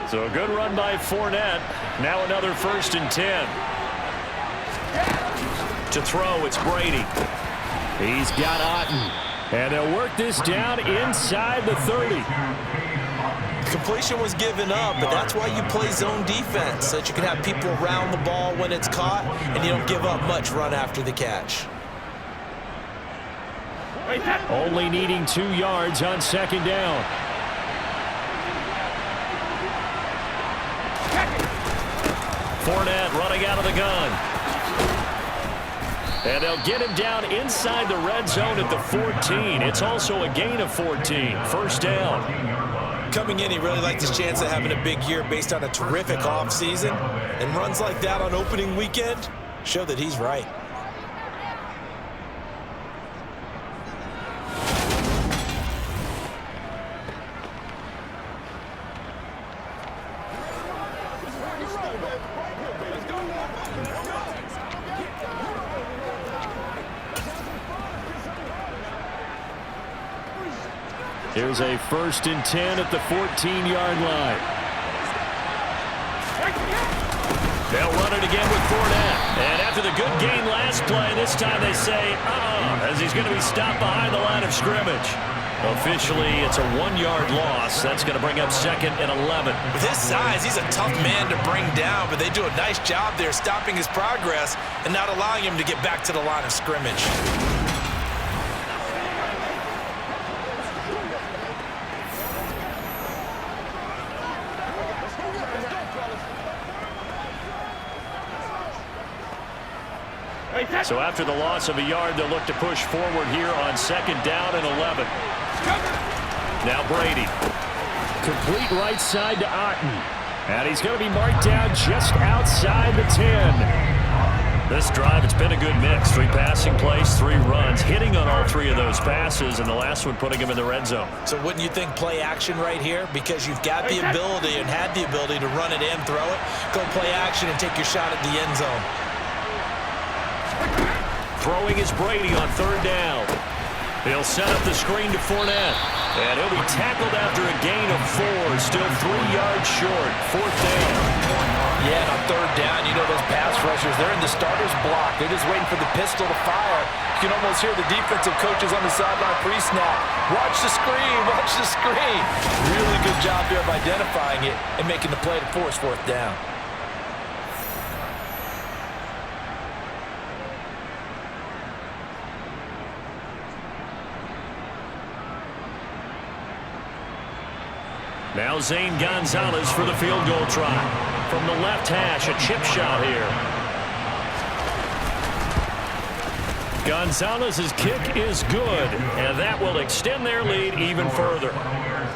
Speaker 3: So a good run by Fournette. Now another 1st and 10. To throw, it's Brady. He's got Otten. And they'll work this down inside the 30.
Speaker 4: Completion was given up, but that's why you play zone defense, so that you can have people around the ball when it's caught, and you don't give up much run after the catch.
Speaker 3: Only needing 2 yards on second down. Fournette running out of the gun. And they'll get him down inside the red zone at the 14. It's also a gain of 14. First down.
Speaker 4: Coming in, he really liked his chance of having a big year based on a terrific offseason. And runs like that on opening weekend show that he's right.
Speaker 3: Here's a 1st and 10 at the 14-yard line. They'll run it again with Fournette. And after the good gain last play, this time they say, as he's going to be stopped behind the line of scrimmage. Officially, it's a 1-yard loss. That's going to bring up 2nd and 11.
Speaker 4: With his size, he's a tough man to bring down, but they do a nice job there stopping his progress and not allowing him to get back to the line of scrimmage.
Speaker 3: So after the loss of a yard, they'll look to push forward here on 2nd down and 11. Now Brady. Complete right side to Otten. And he's going to be marked down just outside the 10. This drive, it's been a good mix. 3 passing plays, 3 runs, hitting on all 3 of those passes, and the last one putting him in the red zone.
Speaker 4: So wouldn't you think play action right here? Because you've got the ability and had the ability to run it and throw it. Go play action and take your shot at the end zone.
Speaker 3: Throwing is Brady on 3rd down. He'll set up the screen to Fournette. And he'll be tackled after a gain of 4. Still 3 yards short. 4th down.
Speaker 4: Yeah, and on 3rd down, you know those pass rushers, they're in the starter's block. They're just waiting for the pistol to fire. You can almost hear the defensive coaches on the sideline pre-snap. Watch the screen, watch the screen. Really good job there of identifying it and making the play to force 4th down.
Speaker 3: Now Zane Gonzalez for the field goal try. From the left hash, a chip shot here. Gonzalez's kick is good, and that will extend their lead even further.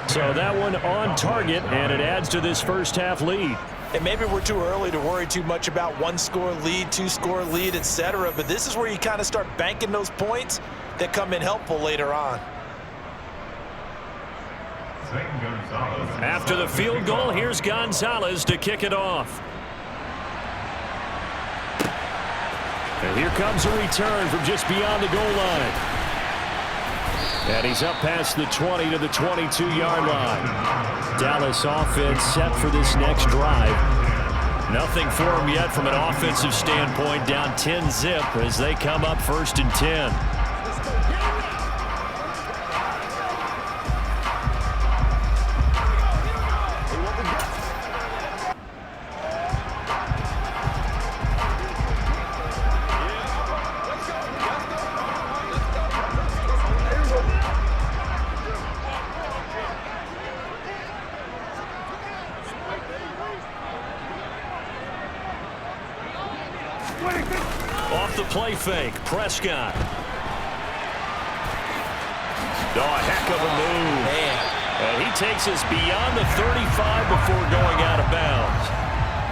Speaker 3: So that one on target, and it adds to this first half lead.
Speaker 4: And maybe we're too early to worry too much about one-score lead, two-score lead, etc. But this is where you kind of start banking those points that come in helpful later on.
Speaker 3: After the field goal, here's Gonzalez to kick it off. And here comes a return from just beyond the goal line. And he's up past the 20 to the 22-yard line. Dallas offense set for this next drive. Nothing for them yet from an offensive standpoint. Down 10-zip as they come up 1st and 10. Off the play fake, Prescott. Oh, a heck of a move.
Speaker 4: Man.
Speaker 3: And he takes us beyond the 35 before going out of bounds.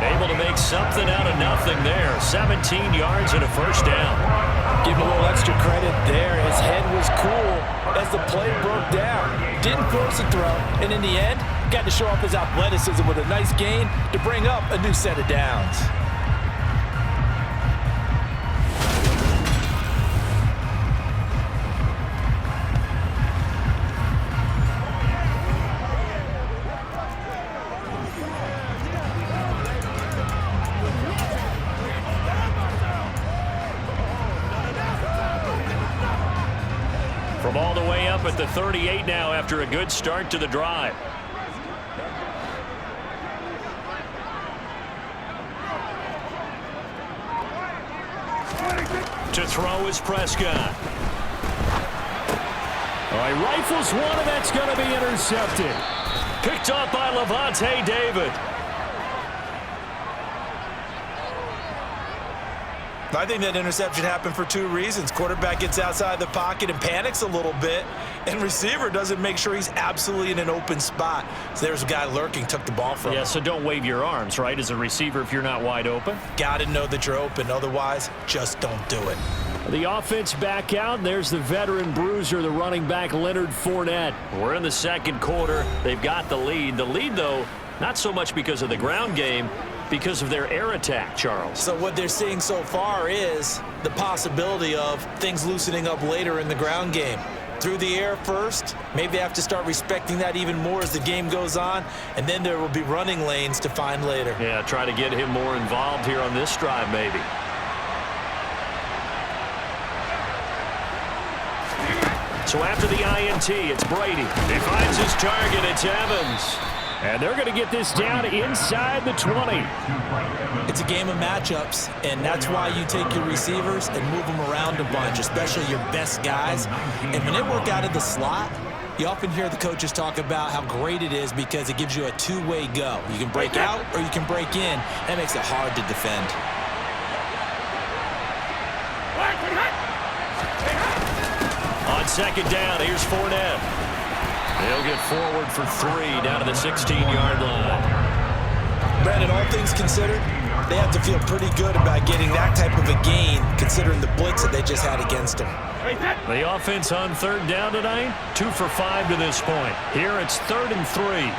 Speaker 3: Able to make something out of nothing there. 17 yards and a first down.
Speaker 4: Give him a little extra credit there. His head was cool as the play broke down. Didn't force a throw, and in the end, got to show off his athleticism with a nice gain to bring up a new set of downs.
Speaker 3: From all the way up at the 38 now after a good start to the drive. To throw is Prescott. All right, rifles one, and that's going to be intercepted. Picked up by Levante David.
Speaker 4: I think that interception happened for two reasons. Quarterback gets outside the pocket and panics a little bit, and receiver doesn't make sure he's absolutely in an open spot. So there's a guy lurking, took the ball from him.
Speaker 3: Yeah, so don't wave your arms, right, as a receiver if you're not wide open.
Speaker 4: Got to know that you're open. Otherwise, just don't do it.
Speaker 3: The offense back out. There's the veteran bruiser, the running back Leonard Fournette. We're in the second quarter. They've got the lead. The lead, though, not so much because of the ground game, because of their air attack, Charles.
Speaker 4: So what they're seeing so far is the possibility of things loosening up later in the ground game. Through the air first, maybe they have to start respecting that even more as the game goes on, and then there will be running lanes to find later.
Speaker 3: Yeah, try to get him more involved here on this drive, maybe. So after the INT, it's Brady. He finds his target. It's Evans. And they're going to get this down inside the 20.
Speaker 4: It's a game of matchups, and that's why you take your receivers and move them around a bunch, especially your best guys. And when they work out of the slot, you often hear the coaches talk about how great it is because it gives you a two-way go. You can break out or you can break in. That makes it hard to defend.
Speaker 3: On second down, here's Fournette. He'll get forward for 3 down to the 16-yard line.
Speaker 4: Brandon, all things considered, they have to feel pretty good about getting that type of a gain considering the blitz that they just had against them.
Speaker 3: The offense on third down tonight, 2 for 5 to this point. Here it's 3rd and 3.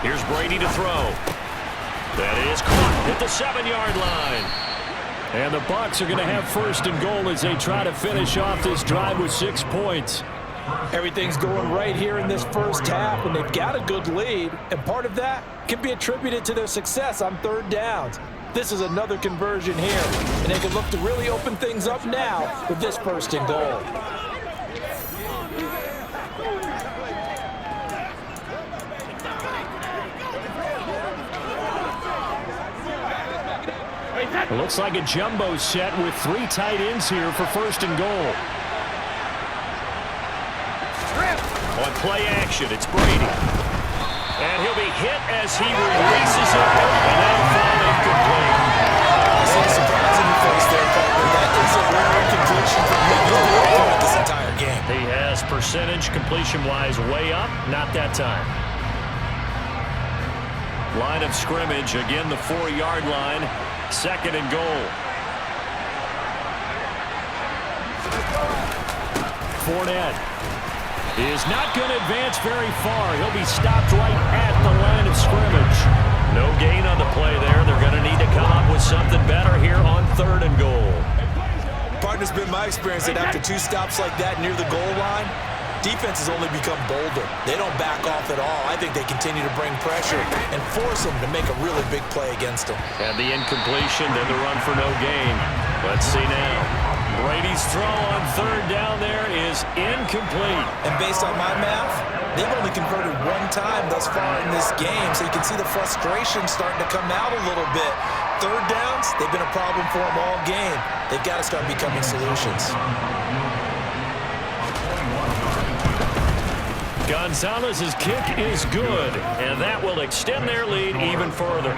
Speaker 3: Here's Brady to throw. That is caught at the 7-yard line. And the Bucs are going to have 1st and goal as they try to finish off this drive with 6 points.
Speaker 4: Everything's going right here in this first half, and they've got a good lead, and part of that can be attributed to their success on third downs. This is another conversion here, and they can look to really open things up now with this 1st and goal.
Speaker 3: It looks like a jumbo set with 3 tight ends here for 1st and goal. On play action, it's Brady. And he'll be hit as he releases it, and that'll fall incomplete.
Speaker 4: I see a surprise in your face there, partner. That is a rare incompletion.
Speaker 3: Percentage completion-wise way up. Not that time. Line of scrimmage. Again, the 4-yard line. 2nd and goal. Fournette is not going to advance very far. He'll be stopped right at the line of scrimmage. No gain on the play there. They're going to need to come up with something better here on 3rd and goal.
Speaker 4: Partner's been my experience that after 2 stops like that near the goal line, defenses only become bolder. They don't back off at all. I think they continue to bring pressure and force them to make a really big play against them.
Speaker 3: And the incompletion, then the run for no gain. Let's see now. Brady's throw on 3rd down there is incomplete.
Speaker 4: And based on my math, they've only converted 1 time thus far in this game, so you can see the frustration starting to come out a little bit. 3rd downs, they've been a problem for them all game. They've got to start becoming solutions.
Speaker 3: Gonzalez's kick is good, and that will extend their lead even further.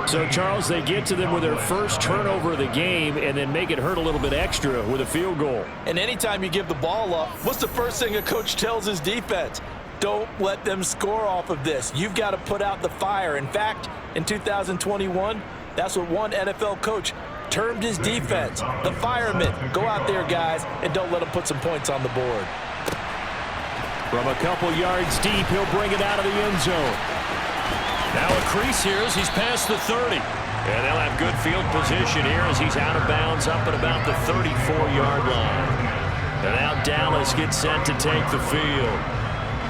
Speaker 3: So, Charles, they get to them with their first turnover of the game and then make it hurt a little bit extra with a field goal.
Speaker 4: And anytime you give the ball up, what's the first thing a coach tells his defense? Don't let them score off of this. You've got to put out the fire. In fact, in 2021, that's what one NFL coach termed his defense. The firemen. Go out there, guys, and don't let them put some points on the board.
Speaker 3: From a couple yards deep, he'll bring it out of the end zone. Now a crease here as he's past the 30. And they'll have good field position here as he's out of bounds up at about the 34-yard line. And now Dallas gets set to take the field.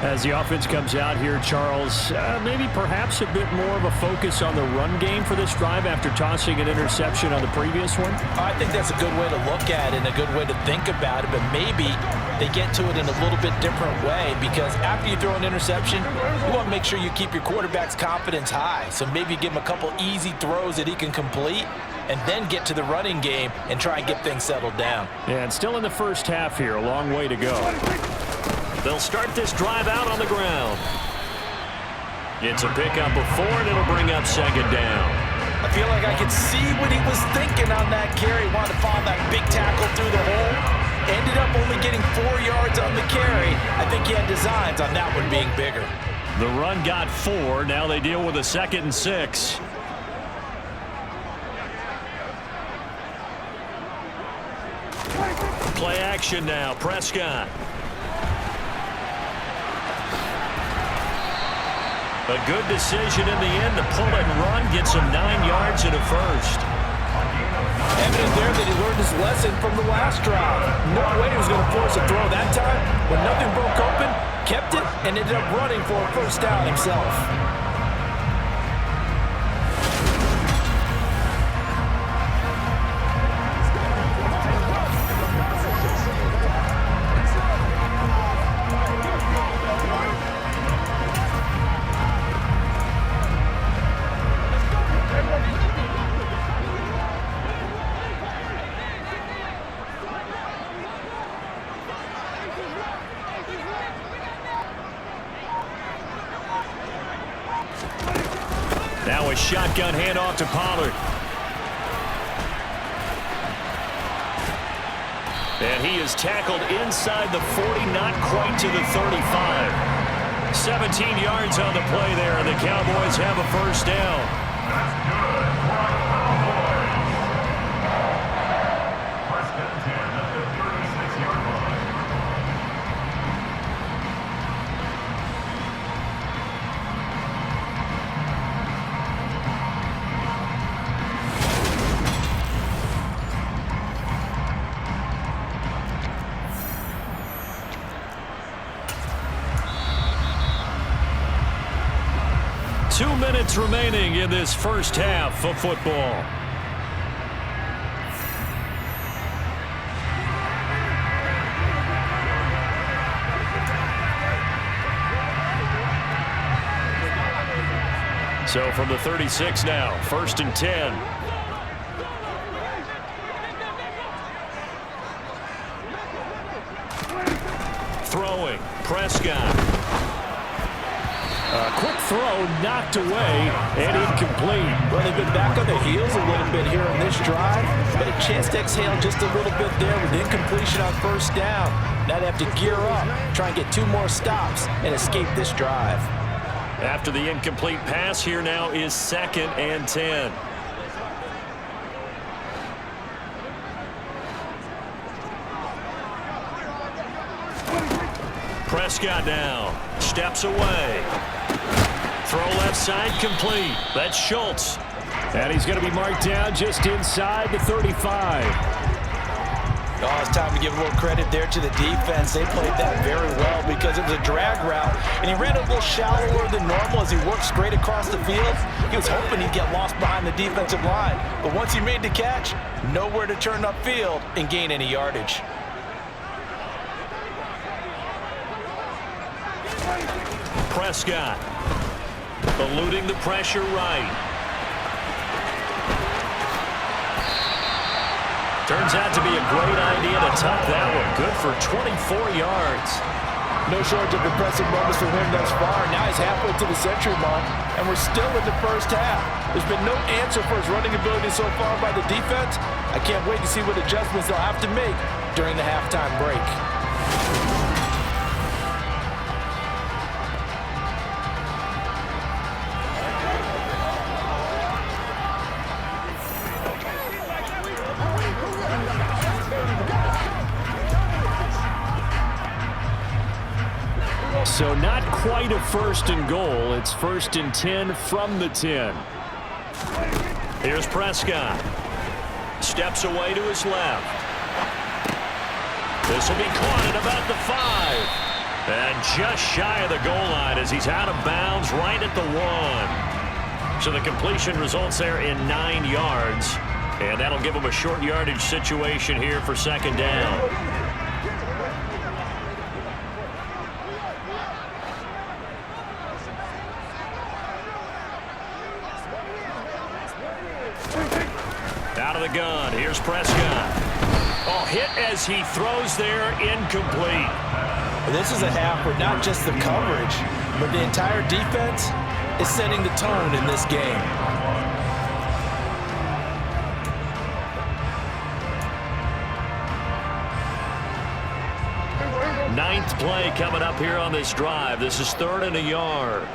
Speaker 3: As the offense comes out here, Charles, maybe perhaps a bit more of a focus on the run game for this drive after tossing an interception on the previous one?
Speaker 4: I think that's a good way to look at it and a good way to think about it, but maybe they get to it in a little bit different way because after you throw an interception, you want to make sure you keep your quarterback's confidence high. So maybe give him a couple easy throws that he can complete and then get to the running game and try and get things settled down.
Speaker 3: Yeah, and still in the first half here, a long way to go. They'll start this drive out on the ground. It's a pickup of 4, and it'll bring up 2nd down.
Speaker 4: I feel like I could see what he was thinking on that carry. Wanted to follow that big tackle through the hole. Ended up only getting 4 yards on the carry. I think he had designs on that one being bigger.
Speaker 3: The run got 4. Now they deal with a 2nd and 6. Play action now. Prescott. A good decision in the end to pull it and run, gets him 9 yards and a first.
Speaker 4: Evident there that he learned his lesson from the last drive. No way he was going to force a throw that time. When nothing broke open, kept it, and ended up running for a first down himself.
Speaker 3: Now a shotgun handoff to Pollard. And he is tackled inside the 40, not quite to the 35. 17 yards on the play there, and the Cowboys have a first down. Two minutes remaining in this first half of football. So from the 36 now, 1st and 10. Throwing, Prescott. Quick throw knocked away and incomplete.
Speaker 4: Well, they've been back on their heels a little bit here on this drive, but a chance to exhale just a little bit there with incompletion on first down. Now they have to gear up, try and get 2 more stops, and escape this drive.
Speaker 3: After the incomplete pass, here now is 2nd and 10. Prescott now steps away. Throw left side complete. That's Schultz. And he's going to be marked down just inside the 35.
Speaker 4: Oh, it's time to give a little credit there to the defense. They played that very well because it was a drag route, and he ran a little shallower than normal as he worked straight across the field. He was hoping he'd get lost behind the defensive line, but once he made the catch, nowhere to turn upfield and gain any yardage.
Speaker 3: Prescott eluding the pressure right. Turns out to be a great idea to tuck that one. Good for 24 yards.
Speaker 4: No shortage of impressive moments for him thus far. Now he's halfway to the century mark, and we're still in the first half. There's been no answer for his running ability so far by the defense. I can't wait to see what adjustments they'll have to make during the halftime break.
Speaker 3: So not quite a 1st and goal. It's 1st and 10 from the 10. Here's Prescott. Steps away to his left. This will be caught at about the 5. And just shy of the goal line as he's out of bounds right at the 1. So the completion results there in 9 yards. And that'll give him a short yardage situation here for 2nd down. Out of the gun, here's Prescott. Oh, hit as he throws there, incomplete.
Speaker 4: This is a half where not just the coverage, but the entire defense is setting the tone in this game.
Speaker 3: Ninth play coming up here on this drive. This is 3rd and a yard.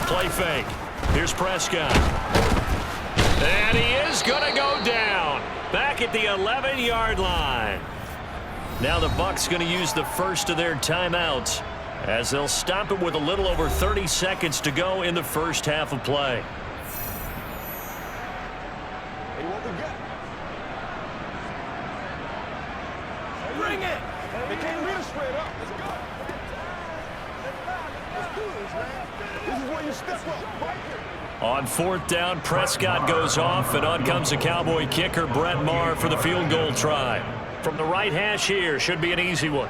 Speaker 3: Play fake. Here's Prescott. And he is going to go down. Back at the 11-yard line. Now the Bucs going to use the first of their timeouts as they'll stop it with a little over 30 seconds to go in the first half of play.
Speaker 5: Bring it! They can't read us straight up. Let's go. Let's do this, man. This is where you step up, right?
Speaker 3: On 4th down, Prescott goes off, and on comes the Cowboy kicker, Brett Maher, for the field goal try. From the right hash here, should be an easy one.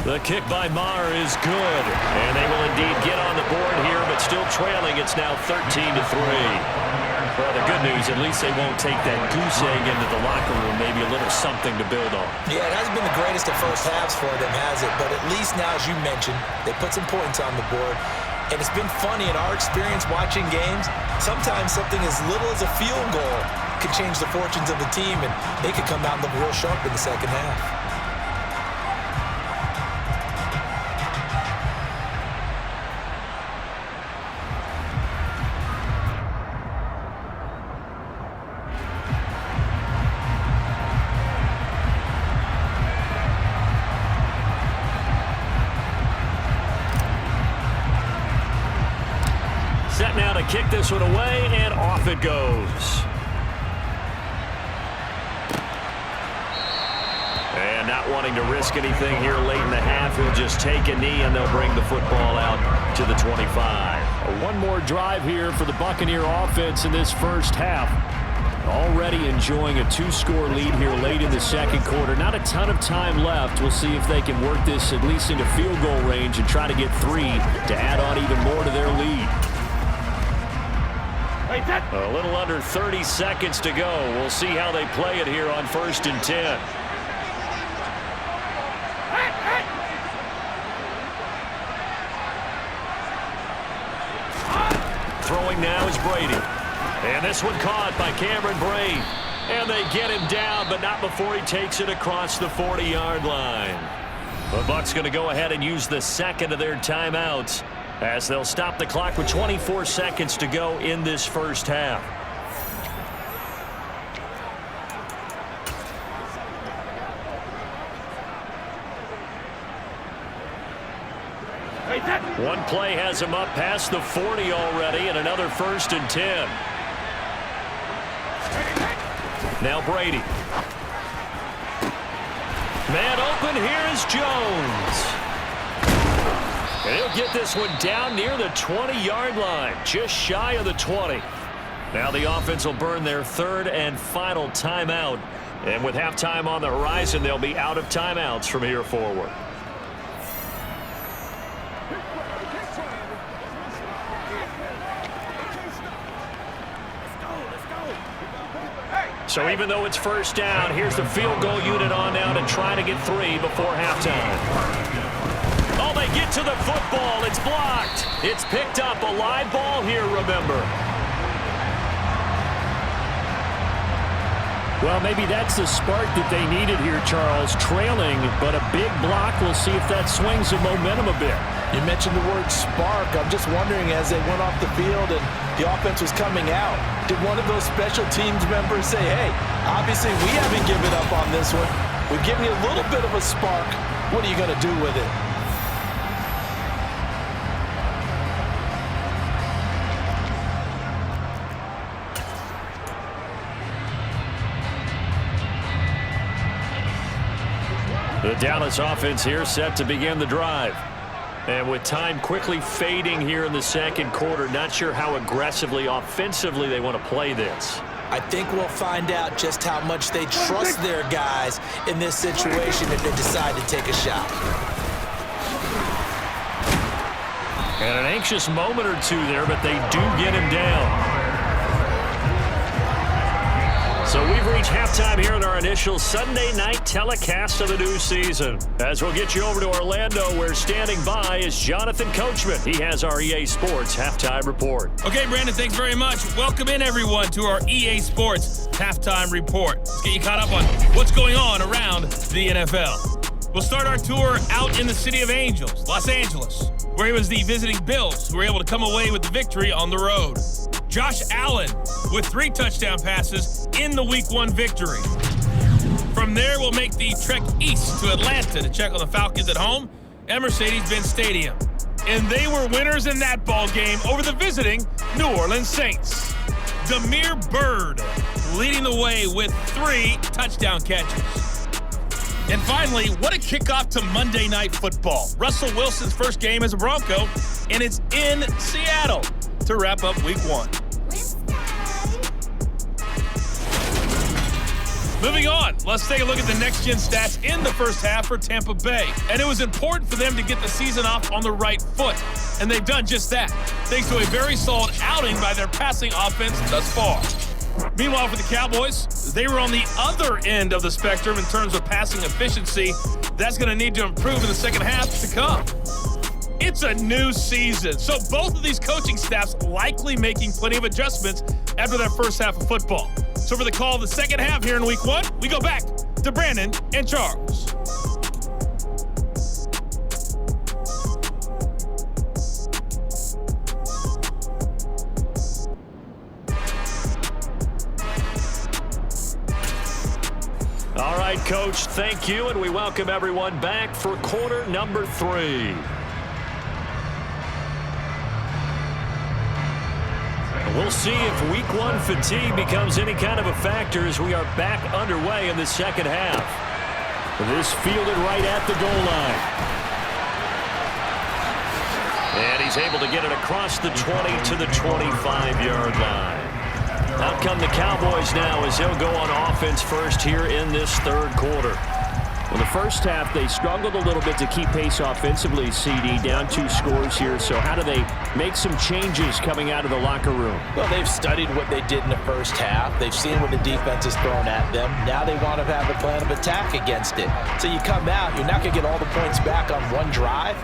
Speaker 3: The kick by Maher is good, and they will indeed get on the board here, but still trailing. It's now 13-3. Well, the good news, at least they won't take that goose egg into the locker room. Maybe a little something to build on.
Speaker 4: Yeah, it hasn't been the greatest of first halves for them, has it? But at least now, as you mentioned, they put some points on the board. And it's been funny in our experience watching games. Sometimes something as little as a field goal could change the fortunes of the team, and they could come out and look real sharp in the second half.
Speaker 3: Set now to kick this one away, and off it goes. And not wanting to risk anything here late in the half, he'll just take a knee, and they'll bring the football out to the 25. One more drive here for the Buccaneer offense in this first half. Already enjoying a 2-score lead here late in the second quarter. Not a ton of time left. We'll see if they can work this at least into field goal range and try to get 3 to add on even more to their lead. A little under 30 seconds to go. We'll see how they play it here on 1st and 10. Throwing now is Brady. And this one caught by Cameron Brate. And they get him down, but not before he takes it across the 40-yard line. The Bucs going to go ahead and use the second of their timeouts as they'll stop the clock with 24 seconds to go in this first half. One play has him up past the 40 already, and another 1st and 10. Now Brady. Man open, here is Jones. And he'll get this one down near the 20-yard line, just shy of the 20. Now the offense will burn their 3rd and final timeout. And with halftime on the horizon, they'll be out of timeouts from here forward. So even though it's 1st down, here's the field goal unit on now to try to get 3 before halftime. Oh, they get to the football. It's blocked. It's picked up. A live ball here, remember. Well, maybe that's the spark that they needed here, Charles. Trailing, but a big block. We'll see if that swings the momentum a bit.
Speaker 4: You mentioned the word spark. I'm just wondering, as they went off the field and the offense was coming out, did one of those special teams members say, hey, obviously we haven't given up on this one. We've given you a little bit of a spark. What are you going to do with it?
Speaker 3: The Dallas offense here set to begin the drive. And with time quickly fading here in the second quarter, not sure how aggressively, offensively they want to play this.
Speaker 4: I think we'll find out just how much they trust their guys in this situation if they decide to take a shot.
Speaker 3: And an anxious moment or two there, but they do get him down. So we've reached halftime here in our initial Sunday night telecast of the new season. As we'll get you over to Orlando, where standing by is Jonathan Coachman. He has our EA Sports Halftime Report.
Speaker 7: Okay, Brandon, thanks very much. Welcome in, everyone, to our EA Sports Halftime Report. Let's get you caught up on what's going on around the NFL. We'll start our tour out in the City of Angels, Los Angeles, where he was the visiting Bills who were able to come away with the victory on the road. Josh Allen with 3 touchdown passes in the Week 1 victory. From there, we'll make the trek east to Atlanta to check on the Falcons at home at Mercedes-Benz Stadium. And they were winners in that ball game over the visiting New Orleans Saints. Damiere Byrd leading the way with 3 touchdown catches. And finally, what a kickoff to Monday Night Football. Russell Wilson's first game as a Bronco, and it's in Seattle to wrap up Week 1. Moving on, let's take a look at the next-gen stats in the first half for Tampa Bay. And it was important for them to get the season off on the right foot. And they've done just that, thanks to a very solid outing by their passing offense thus far. Meanwhile, for the Cowboys, they were on the other end of the spectrum in terms of passing efficiency. That's going to need to improve in the second half to come. It's a new season, so both of these coaching staffs likely making plenty of adjustments after that first half of football. So for the call of the second half here in Week 1, we go back to Brandon and Charles.
Speaker 3: All right, Coach, thank you, and we welcome everyone back for quarter number 3. We'll see if Week 1 fatigue becomes any kind of a factor as we are back underway in the second half. This fielded right at the goal line. And he's able to get it across the 20 to the 25-yard line. Out come the Cowboys now as they'll go on offense first here in this third quarter. Well, the first half, they struggled a little bit to keep pace offensively, CD, down 2 scores here. So how do they make some changes coming out of the locker room?
Speaker 4: Well, they've studied what they did in the first half. They've seen what the defense has thrown at them. Now they want to have a plan of attack against it. So you come out, you're not going to get all the points back on one drive,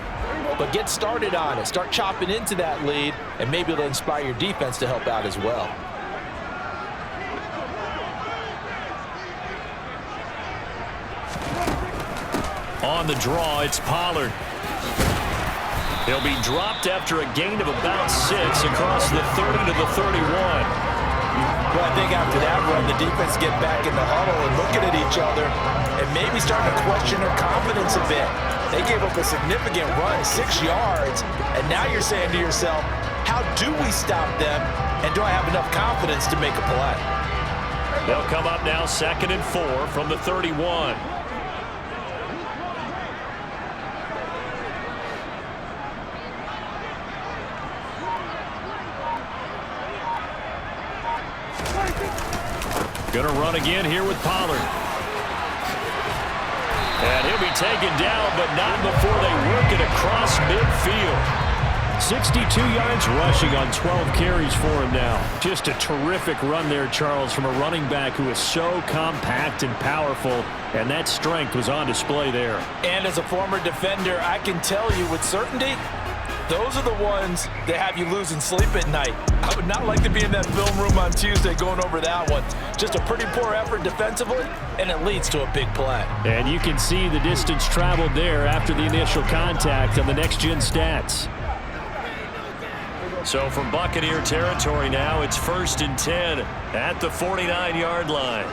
Speaker 4: but get started on it. Start chopping into that lead, and maybe it'll inspire your defense to help out as well.
Speaker 3: On the draw, it's Pollard. He'll be dropped after a gain of about 6 across the 30 to the 31.
Speaker 4: Well, I think after that run, the defense get back in the huddle and looking at each other and maybe starting to question their confidence a bit. They gave up a significant run, 6 yards, and now you're saying to yourself, how do we stop them, and do I have enough confidence to make a play?
Speaker 3: They'll come up now 2nd and 4 from the 31. Gonna run again here with Pollard. And he'll be taken down, but not before they work it across midfield. 62 yards rushing on 12 carries for him now. Just a terrific run there, Charles, from a running back who is so compact and powerful, and that strength was on display there.
Speaker 4: And as a former defender, I can tell you with certainty, those are the ones that have you losing sleep at night. I would not like to be in that film room on Tuesday going over that one. Just a pretty poor effort defensively, and it leads to a big play.
Speaker 3: And you can see the distance traveled there after the initial contact on the next-gen stats. So from Buccaneer territory now, it's 1st and 10 at the 49-yard line.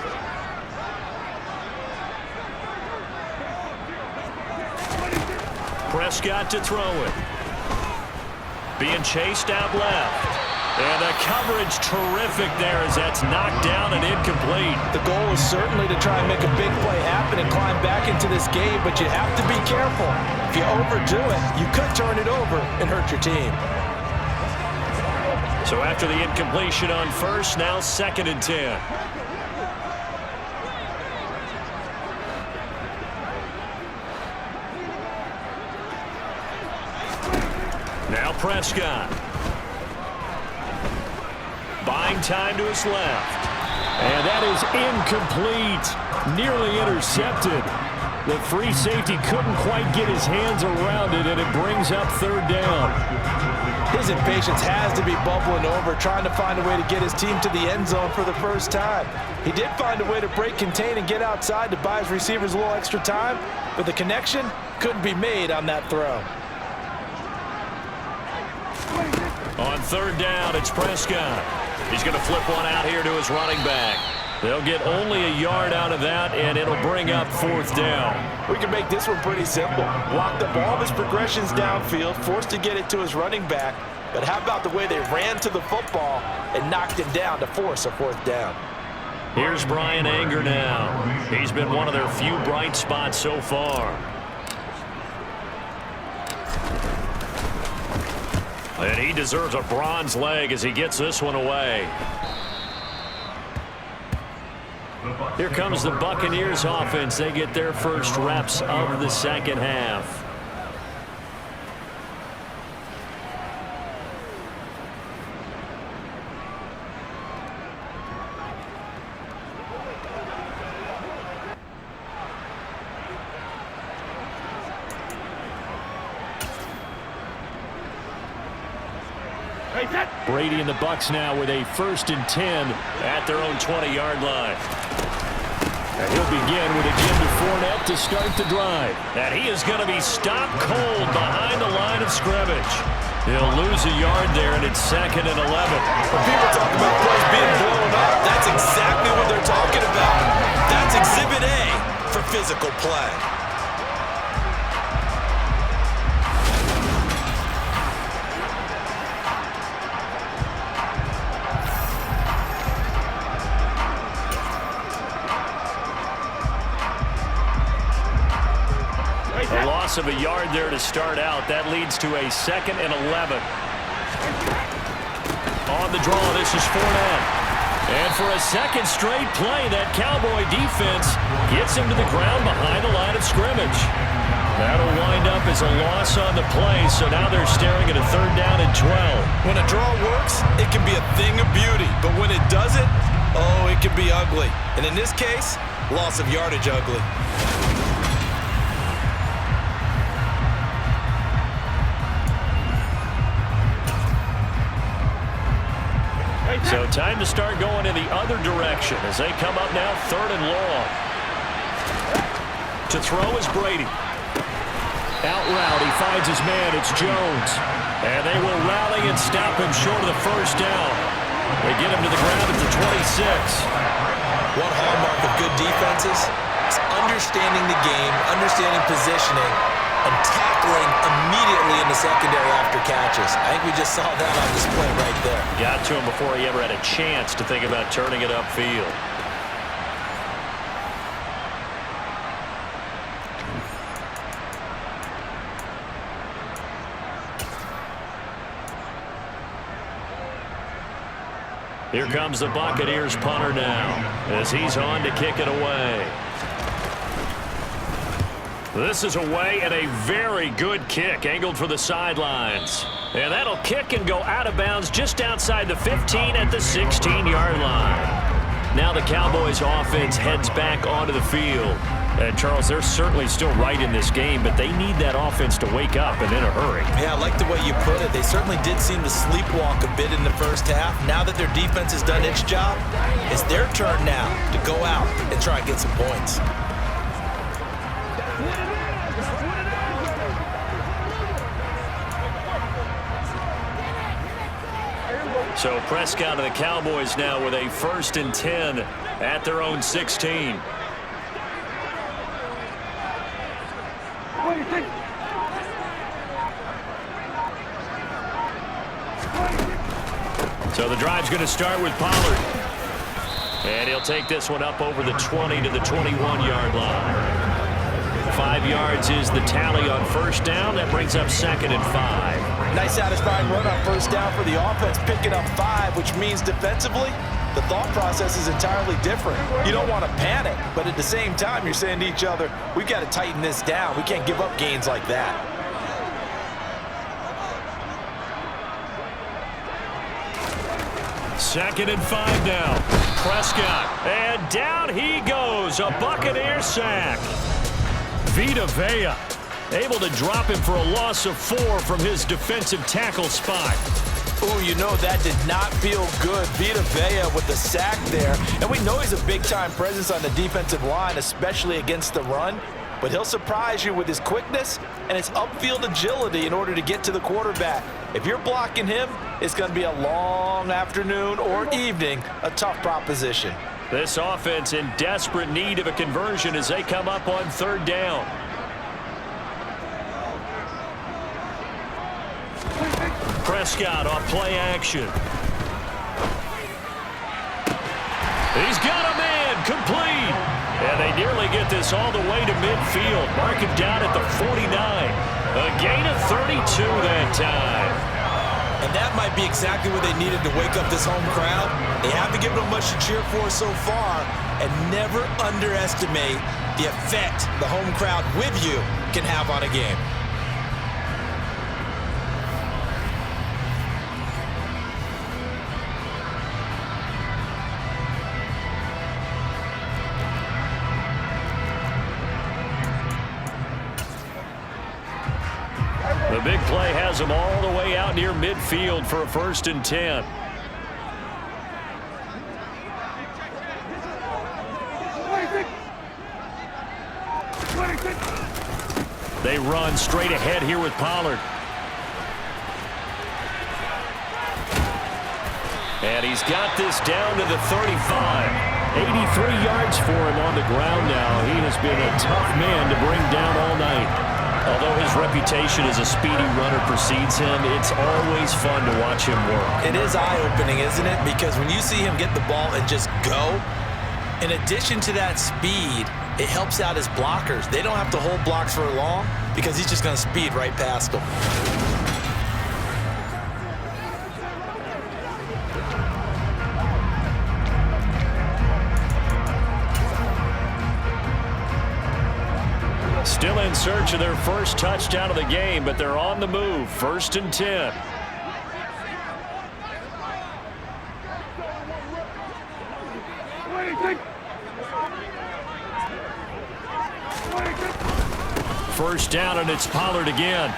Speaker 3: Prescott to throw it. Being chased out left. And the coverage terrific there as that's knocked down and incomplete.
Speaker 4: The goal is certainly to try and make a big play happen and climb back into this game, but you have to be careful. If you overdo it, you could turn it over and hurt your team.
Speaker 3: So after the incompletion on 1st, now 2nd and 10. Now Prescott. Buying time to his left. And that is incomplete. Nearly intercepted. The free safety couldn't quite get his hands around it, and it brings up 3rd down.
Speaker 4: His impatience has to be bubbling over, trying to find a way to get his team to the end zone for the first time. He did find a way to break contain and get outside to buy his receivers a little extra time, but the connection couldn't be made on that throw.
Speaker 3: On 3rd down, it's Prescott. He's going to flip one out here to his running back. They'll get only a yard out of that, and it'll bring up 4th down.
Speaker 4: We can make this one pretty simple. Blocked up all of his progressions downfield, forced to get it to his running back. But how about the way they ran to the football and knocked him down to force a 4th down?
Speaker 3: Here's Brian Anger now. He's been one of their few bright spots so far. And he deserves a bronze leg as he gets this one away. Here comes the Buccaneers offense. They get their first reps of the 2nd half. Brady and the Bucs now with a 1st and 10 at their own 20-yard line. And he'll begin with a give to Fournette to start the drive. And he is going to be stopped cold behind the line of scrimmage. He'll lose a yard there, and it's 2nd and 11.
Speaker 4: When people talk about plays being blown up, that's exactly what they're talking about. That's Exhibit A for physical play.
Speaker 3: A loss of a yard there to start out. That leads to a 2nd and 11. On the draw, this is Fournette. And for a second straight play, that Cowboy defense gets him to the ground behind the line of scrimmage. That'll wind up as a loss on the play, so now they're staring at a 3rd down and 12.
Speaker 4: When a draw works, it can be a thing of beauty. But when it doesn't, oh, it can be ugly. And in this case, loss of yardage ugly.
Speaker 3: So time to start going in the other direction as they come up now 3rd and long. To throw is Brady. Out route, he finds his man. It's Jones. And they will rally and stop him short of the 1st down. They get him to the ground at the 26.
Speaker 4: One hallmark of good defenses is understanding the game, understanding positioning, and tackling immediately in the secondary after catches. I think we just saw that on display right there.
Speaker 3: Got to him before he ever had a chance to think about turning it upfield. Here comes the Buccaneers punter now as he's on to kick it away. This is away and a very good kick angled for the sidelines. And that'll kick and go out of bounds just outside the 15 at the 16-yard line. Now the Cowboys offense heads back onto the field. And Charles, they're certainly still right in this game, but they need that offense to wake up and in a hurry.
Speaker 4: Yeah, I like the way you put it. They certainly did seem to sleepwalk a bit in the 1st half. Now that their defense has done its job, it's their turn now to go out and try and get some points.
Speaker 3: So Prescott and the Cowboys now with a 1st and 10 at their own 16. So the drive's going to start with Pollard. And he'll take this one up over the 20 to the 21-yard line. 5 yards is the tally on 1st down. That brings up 2nd and 5.
Speaker 4: Nice satisfying run on 1st down for the offense, picking up 5, which means defensively, the thought process is entirely different. You don't want to panic, but at the same time, you're saying to each other, we've got to tighten this down. We can't give up gains like that.
Speaker 3: Second and 5 now. Prescott. And down he goes. A Buccaneer sack. Vita Vea able to drop him for a loss of 4 from his defensive tackle spot.
Speaker 4: Oh, you know that did not feel good. Vita Vea with the sack there. And we know he's a big-time presence on the defensive line, especially against the run. But he'll surprise you with his quickness and his upfield agility in order to get to the quarterback. If you're blocking him, it's going to be a long afternoon or evening, a tough proposition.
Speaker 3: This offense in desperate need of a conversion as they come up on 3rd down. Prescott off play action. He's got a man complete. And they nearly get this all the way to midfield. Mark it down at the 49. A gain of 32 that time.
Speaker 4: And that might be exactly what they needed to wake up this home crowd. They haven't given them much to cheer for so far. And never underestimate the effect the home crowd with you can have on a game.
Speaker 3: The big play has them all the way out near midfield for a 1st and 10. They run straight ahead here with Pollard. And he's got this down to the 35. 83 yards for him on the ground now. He has been a tough man to bring down all night. Although his reputation as a speedy runner precedes him, it's always fun to watch him work.
Speaker 4: It is eye-opening, isn't it? Because when you see him get the ball and just go, in addition to that speed, it helps out his blockers. They don't have to hold blocks for long because he's just going to speed right past them.
Speaker 3: search of their first touchdown of the game, but they're on the move. 1st and 10. First down, and it's Pollard again.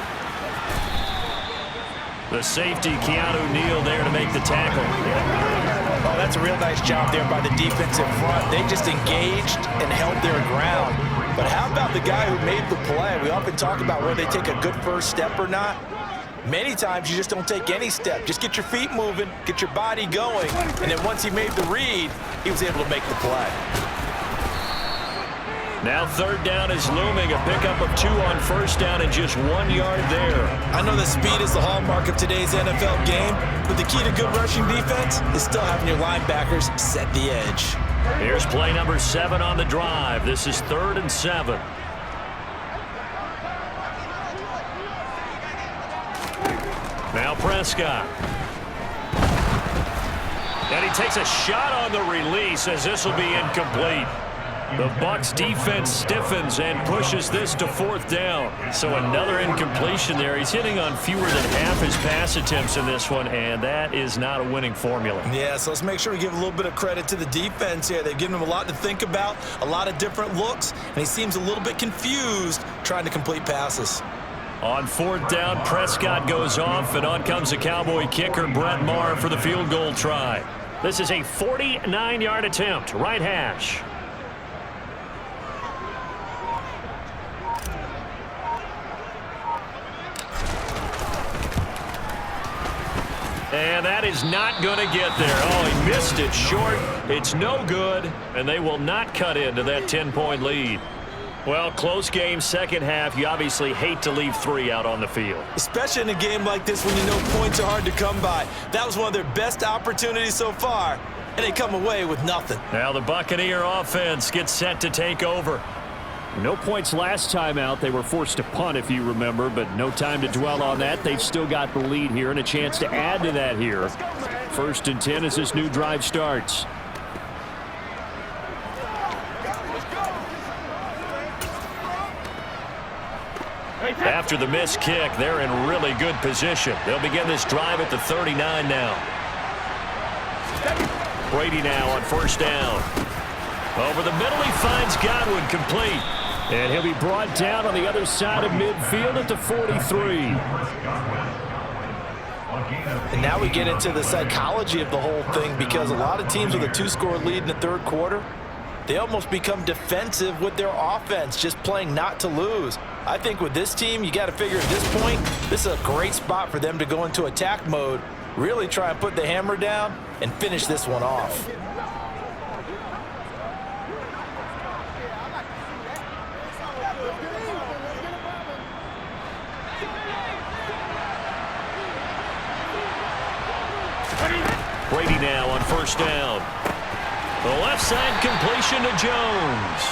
Speaker 3: The safety, Keanu Neal, there to make the tackle.
Speaker 4: Oh, that's a real nice job there by the defense in front. They just engaged and held their ground. But how about the guy who made the play? We often talk about whether they take a good first step or not. Many times you just don't take any step. Just get your feet moving, get your body going, and then once he made the read, he was able to make the play.
Speaker 3: Now 3rd down is looming. A pickup of 2 on 1st down and just 1 yard there.
Speaker 4: I know that speed is the hallmark of today's NFL game, but the key to good rushing defense is still having your linebackers set the edge.
Speaker 3: Here's play number 7 on the drive. This is 3rd and 7. Now Prescott. And he takes a shot on the release as this will be incomplete. The Bucs defense stiffens and pushes this to 4th down. So another incompletion there. He's hitting on fewer than half his pass attempts in this one, and that is not a winning formula.
Speaker 4: Yeah, so let's make sure we give a little bit of credit to the defense here. They've given him a lot to think about, a lot of different looks, and he seems a little bit confused trying to complete passes.
Speaker 3: On 4th down, Prescott goes off, and on comes the Cowboy kicker, Brett Maher, for the field goal try. This is a 49-yard attempt, right hash. And that is not going to get there. Oh, he missed it short. It's no good, and they will not cut into that 10-point lead. Well, close game, second half. You obviously hate to leave 3 out on the field.
Speaker 4: Especially in a game like this when you know points are hard to come by. That was one of their best opportunities so far, and they come away with nothing.
Speaker 3: Now the Buccaneer offense gets set to take over. No points last time out. They were forced to punt, if you remember, but no time to dwell on that. They've still got the lead here and a chance to add to that here. 1st and 10 as this new drive starts. After the missed kick, they're in really good position. They'll begin this drive at the 39 now. Brady now on 1st down. Over the middle, he finds Godwin, complete. And he'll be brought down on the other side of midfield at the 43.
Speaker 4: And now we get into the psychology of the whole thing, because a lot of teams with a 2-score lead in the 3rd quarter, they almost become defensive with their offense, just playing not to lose. I think with this team, you got to figure at this point, this is a great spot for them to go into attack mode, really try and put the hammer down and finish this one off.
Speaker 3: Brady now on 1st down. The left side completion to Jones.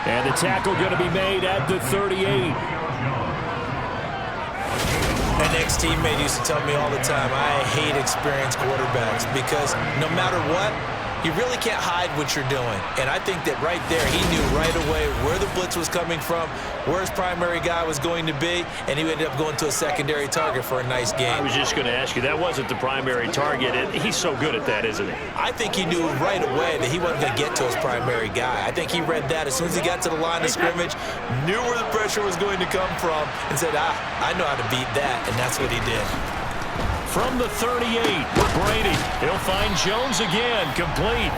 Speaker 3: And the tackle going to be made at the 38.
Speaker 4: An ex-teammate used to tell me all the time, I hate experienced quarterbacks because no matter what, you really can't hide what you're doing. And I think that right there, he knew right away where the blitz was coming from, where his primary guy was going to be, and he ended up going to a secondary target for a nice game.
Speaker 3: I was just going to ask you, that wasn't the primary target. He's so good at that, isn't he?
Speaker 4: I think he knew right away that he wasn't going to get to his primary guy. I think he read that as soon as he got to the line of scrimmage, knew where the pressure was going to come from, and said, I know how to beat that, and that's what he did.
Speaker 3: From the 38, Brady. He'll find Jones again, complete.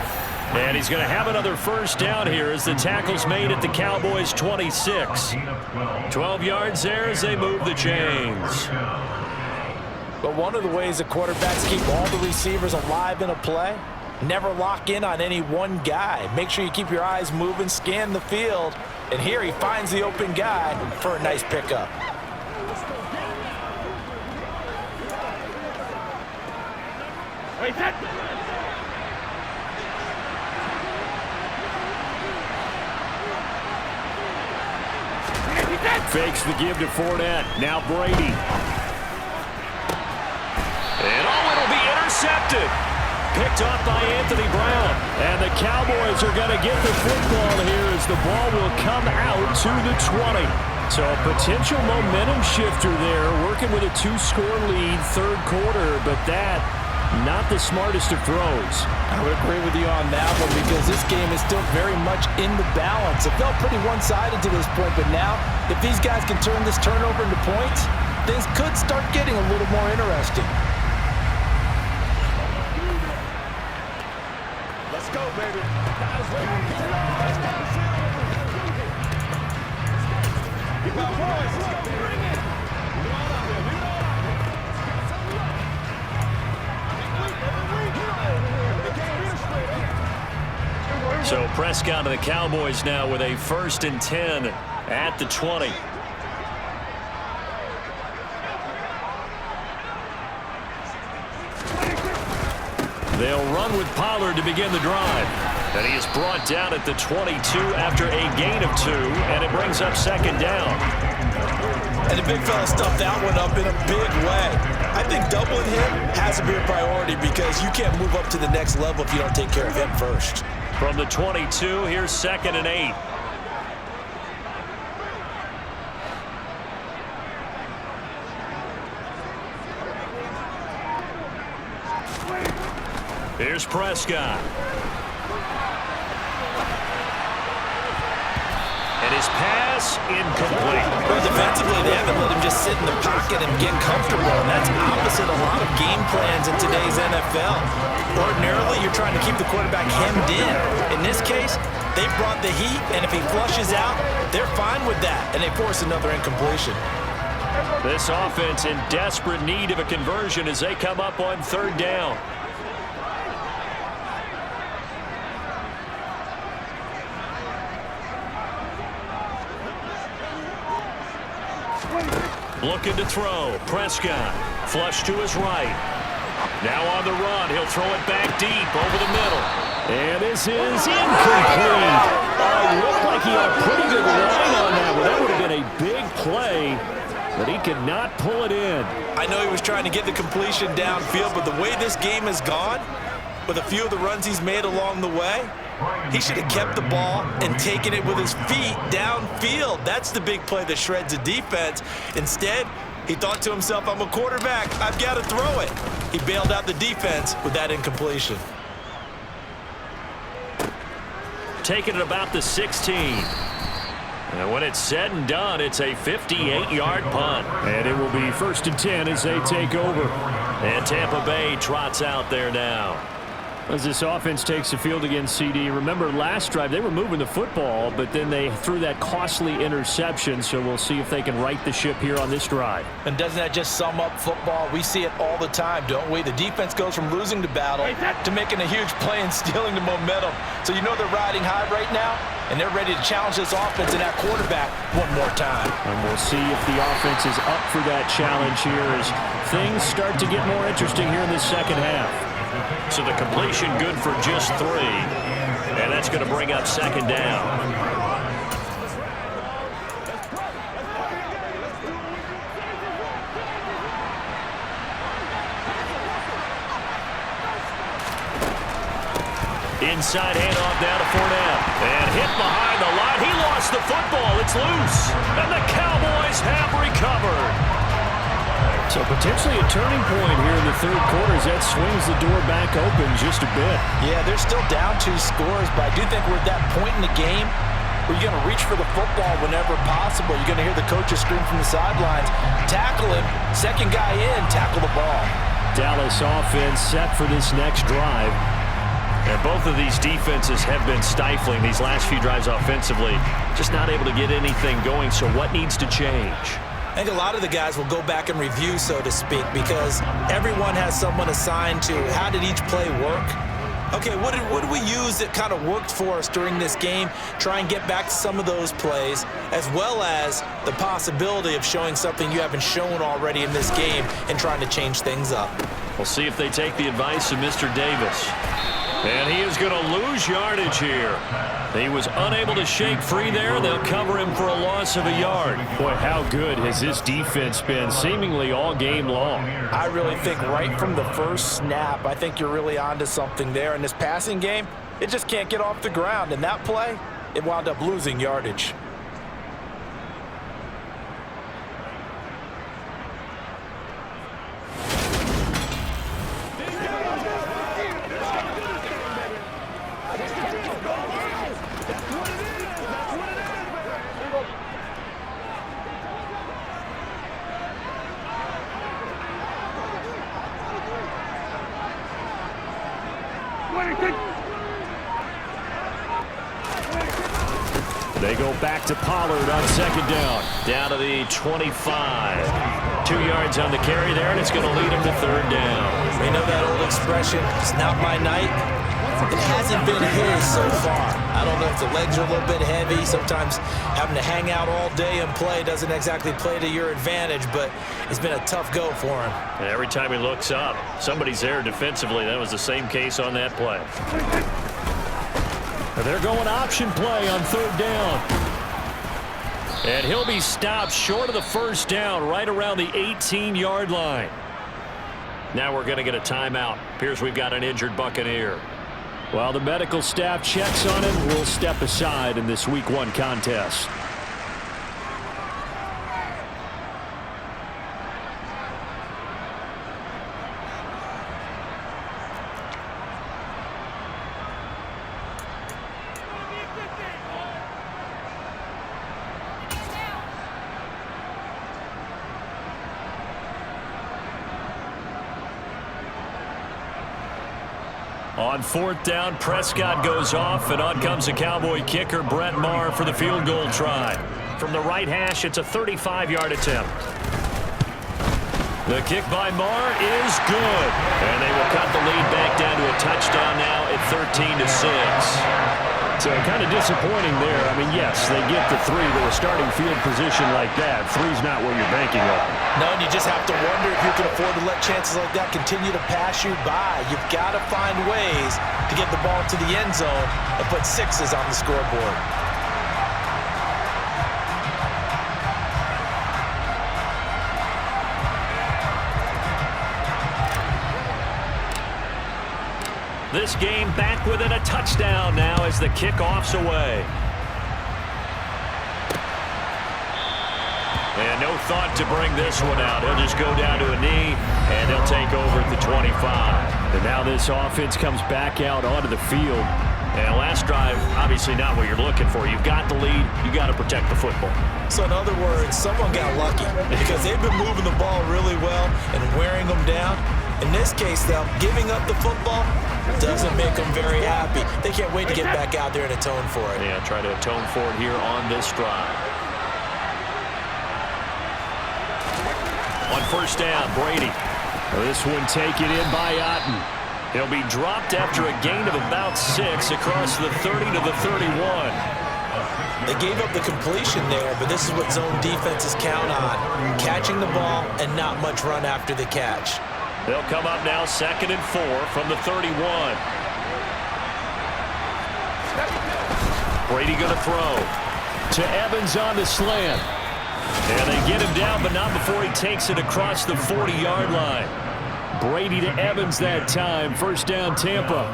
Speaker 3: And he's going to have another 1st down here as the tackle's made at the Cowboys' 26. 12 yards there as they move the chains.
Speaker 4: But one of the ways that quarterbacks keep all the receivers alive in a play, never lock in on any one guy. Make sure you keep your eyes moving, scan the field, and here he finds the open guy for a nice pickup.
Speaker 3: Fakes the give to Fournette. Now Brady. And it'll be intercepted. Picked off by Anthony Brown. And the Cowboys are going to get the football here as the ball will come out to the 20. So a potential momentum shifter there, working with a 2-score lead, third quarter, but that, not the smartest of throws.
Speaker 4: I would agree with you on that one because this game is still very much in the balance. It felt pretty one-sided to this point, but now, if these guys can turn this turnover into points, things could start getting a little more interesting.
Speaker 5: Let's go, baby. Let's go. Keep our boys. Let's go. Bring it. Leave it all out there. Leave it all out there.
Speaker 3: So Prescott to the Cowboys now with a 1st and 10 at the 20. They'll run with Pollard to begin the drive. And he is brought down at the 22 after a gain of 2, and it brings up 2nd down.
Speaker 4: And the big fella stuffed that one up in a big way. I think doubling him has to be a priority because you can't move up to the next level if you don't take care of him first.
Speaker 3: From the 22, here's 2nd and 8. Here's Prescott. And his pass incomplete.
Speaker 4: Well, defensively, they haven't let him just sit in the pocket and get comfortable, and that's opposite a lot of game plans in today's NFL. Ordinarily, you're trying to keep the quarterback hemmed in. In this case, they brought the heat, and if he flushes out, they're fine with that, and they force another incompletion.
Speaker 3: This offense in desperate need of a conversion as they come up on 3rd down. Looking to throw. Prescott. Flush to his right. Now on the run. He'll throw it back deep over the middle. And this is incomplete. It looked like he had a pretty good line on that one. That would have been a big play, but he could not pull it in.
Speaker 4: I know he was trying to get the completion downfield, but the way this game has gone, with a few of the runs he's made along the way, he should have kept the ball and taken it with his feet downfield. That's the big play that shreds a defense. Instead, he thought to himself, I'm a quarterback. I've got to throw it. He bailed out the defense with that incompletion.
Speaker 3: Taking it about the 16. And when it's said and done, it's a 58-yard punt. And it will be 1st and 10 as they take over. And Tampa Bay trots out there now. As this offense takes the field against CD, remember last drive they were moving the football, but then they threw that costly interception, so we'll see if they can right the ship here on this drive.
Speaker 4: And doesn't that just sum up football? We see it all the time, don't we? The defense goes from losing the battle to making a huge play and stealing the momentum. So you know they're riding high right now, and they're ready to challenge this offense and that quarterback one more time.
Speaker 3: And we'll see if the offense is up for that challenge here as things start to get more interesting here in the 2nd half. So the completion good for just 3. And that's going to bring up 2nd down. Inside handoff down to Fournette. And hit behind the line. He lost the football. It's loose. And the Cowboys have recovered. So potentially a turning point here in the 3rd quarter as that swings the door back open just a bit.
Speaker 4: Yeah, they're still down 2 scores, but I do think we're at that point in the game where you're going to reach for the football whenever possible. You're going to hear the coaches scream from the sidelines, tackle him, 2nd guy in, tackle the ball.
Speaker 3: Dallas offense set for this next drive. And both of these defenses have been stifling these last few drives offensively. Just not able to get anything going, so what needs to change?
Speaker 4: I think a lot of the guys will go back and review, so to speak, because everyone has someone assigned to how did each play work. Okay, what did we use that kind of worked for us during this game? Try and get back to some of those plays, as well as the possibility of showing something you haven't shown already in this game and trying to change things up.
Speaker 3: We'll see if they take the advice of Mr. Davis. And he is going to lose yardage here. He was unable to shake free there. They'll cover him for a loss of a yard. Boy, how good has this defense been seemingly all game long?
Speaker 4: I really think right from the first snap, I think you're really onto something there. In this passing game, it just can't get off the ground. And that play, it wound up losing yardage.
Speaker 3: go back to Pollard on second down. Down to the 25. 2 yards on the carry there, and it's going to lead him to third down.
Speaker 4: You know that old expression, it's not my night? It hasn't been his so far. I don't know if the legs are a little bit heavy. Sometimes having to hang out all day and play doesn't exactly play to your advantage, but it's been a tough go for him.
Speaker 3: And every time he looks up, somebody's there defensively. That was the same case on that play. They're going option play on third down. And he'll be stopped short of the first down right around the 18-yard line. Now we're going to get a timeout. Appears we've got an injured Buccaneer. While the medical staff checks on him, we'll step aside in this Week 1 contest. On fourth down, Prescott goes off, and on comes the Cowboy kicker, Brett Maher, for the field goal try. From the right hash, it's a 35-yard attempt. The kick by Maher is good, and they will cut the lead back down to a touchdown now at 13-6. So kind of disappointing there. I mean, yes, they get the 3 with a starting field position like that. 3's not where you're banking on.
Speaker 4: No, and you just have to wonder if you can afford to let chances like that continue to pass you by. You've got to find ways to get the ball to the end zone and put 6s on the scoreboard.
Speaker 3: This game back within a touchdown now as the kickoff's away. And no thought to bring this one out. He'll just go down to a knee, and they'll take over at the 25. And now this offense comes back out onto the field. And last drive, obviously not what you're looking for. You've got the lead. You got to protect the football.
Speaker 4: So in other words, someone got lucky because they've been moving the ball really well and wearing them down. In this case, though, giving up the football doesn't make them very happy. They can't wait to get back out there and atone for it.
Speaker 3: Yeah, try to atone for it here on this drive. On first down, Brady. This one taken in by Otten. He'll be dropped after a gain of about 6 across the 30 to the 31.
Speaker 4: They gave up the completion there, but this is what zone defenses count on. Catching the ball and not much run after the catch.
Speaker 3: They'll come up now 2nd and 4 from the 31. Brady going to throw to Evans on the slant. And they get him down, but not before he takes it across the 40-yard line. Brady to Evans that time. First down, Tampa.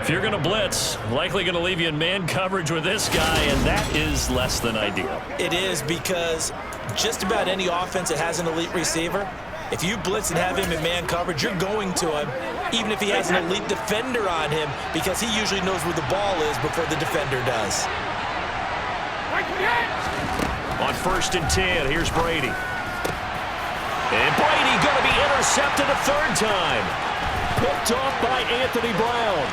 Speaker 3: If you're going to blitz, likely going to leave you in man coverage with this guy, and that is less than ideal.
Speaker 4: It is, because just about any offense that has an elite receiver, if you blitz and have him in man coverage, you're going to him, even if he has an elite defender on him, because he usually knows where the ball is before the defender does.
Speaker 3: On 1st and 10, here's Brady. And Brady going to be intercepted a 3rd time. Picked off by Anthony Brown.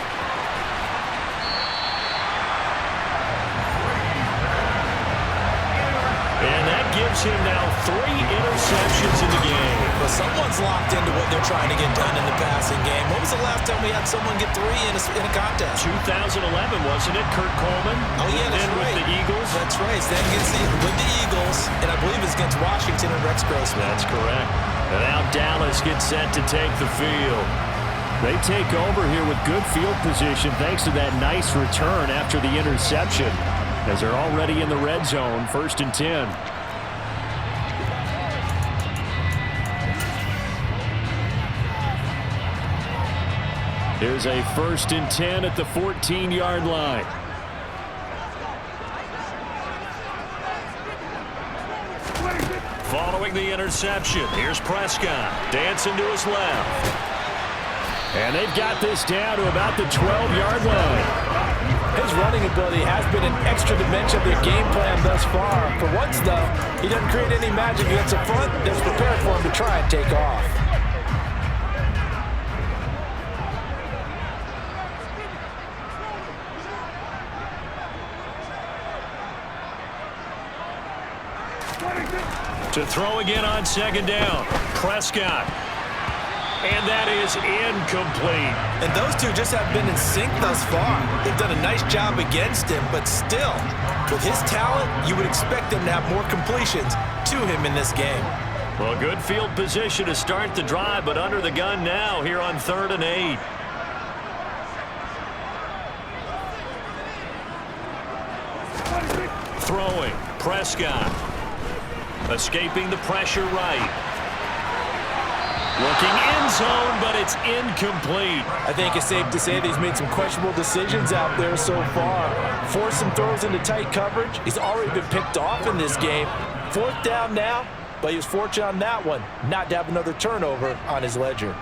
Speaker 3: And that gives him now 3 interceptions in the game.
Speaker 4: But someone's locked into what they're trying to get done in the passing game. When was the last time we had someone get 3 in a contest?
Speaker 3: 2011, wasn't it? Kurt Coleman.
Speaker 4: Oh, yeah, that's right.
Speaker 3: With the Eagles.
Speaker 4: That's right. Then gets with the Eagles, and I believe it's against Washington and Rex Grossman.
Speaker 3: That's correct. And now Dallas gets set to take the field. They take over here with good field position thanks to that nice return after the interception, as they're already in the red zone. 1st and 10. Here's a 1st and 10 at the 14-yard line. Following the interception, here's Prescott. Dancing to his left. And they've got this down to about the 12-yard line.
Speaker 4: His running ability has been an extra dimension of their game plan thus far. For once, though, he doesn't create any magic against the front that's prepared for him to try and take off.
Speaker 3: To throw again on second down. Prescott. And that is incomplete.
Speaker 4: And those two just have been in sync thus far. They've done a nice job against him, but still, with his talent, you would expect him to have more completions to him in this game.
Speaker 3: Well, good field position to start the drive, but under the gun now here on 3rd and 8. Throwing. Prescott. Escaping the pressure right. Looking end zone, but it's incomplete.
Speaker 4: I think it's safe to say that he's made some questionable decisions out there so far. Forced some throws into tight coverage. He's already been picked off in this game. 4th down now, but he was fortunate on that one not to have another turnover on his ledger.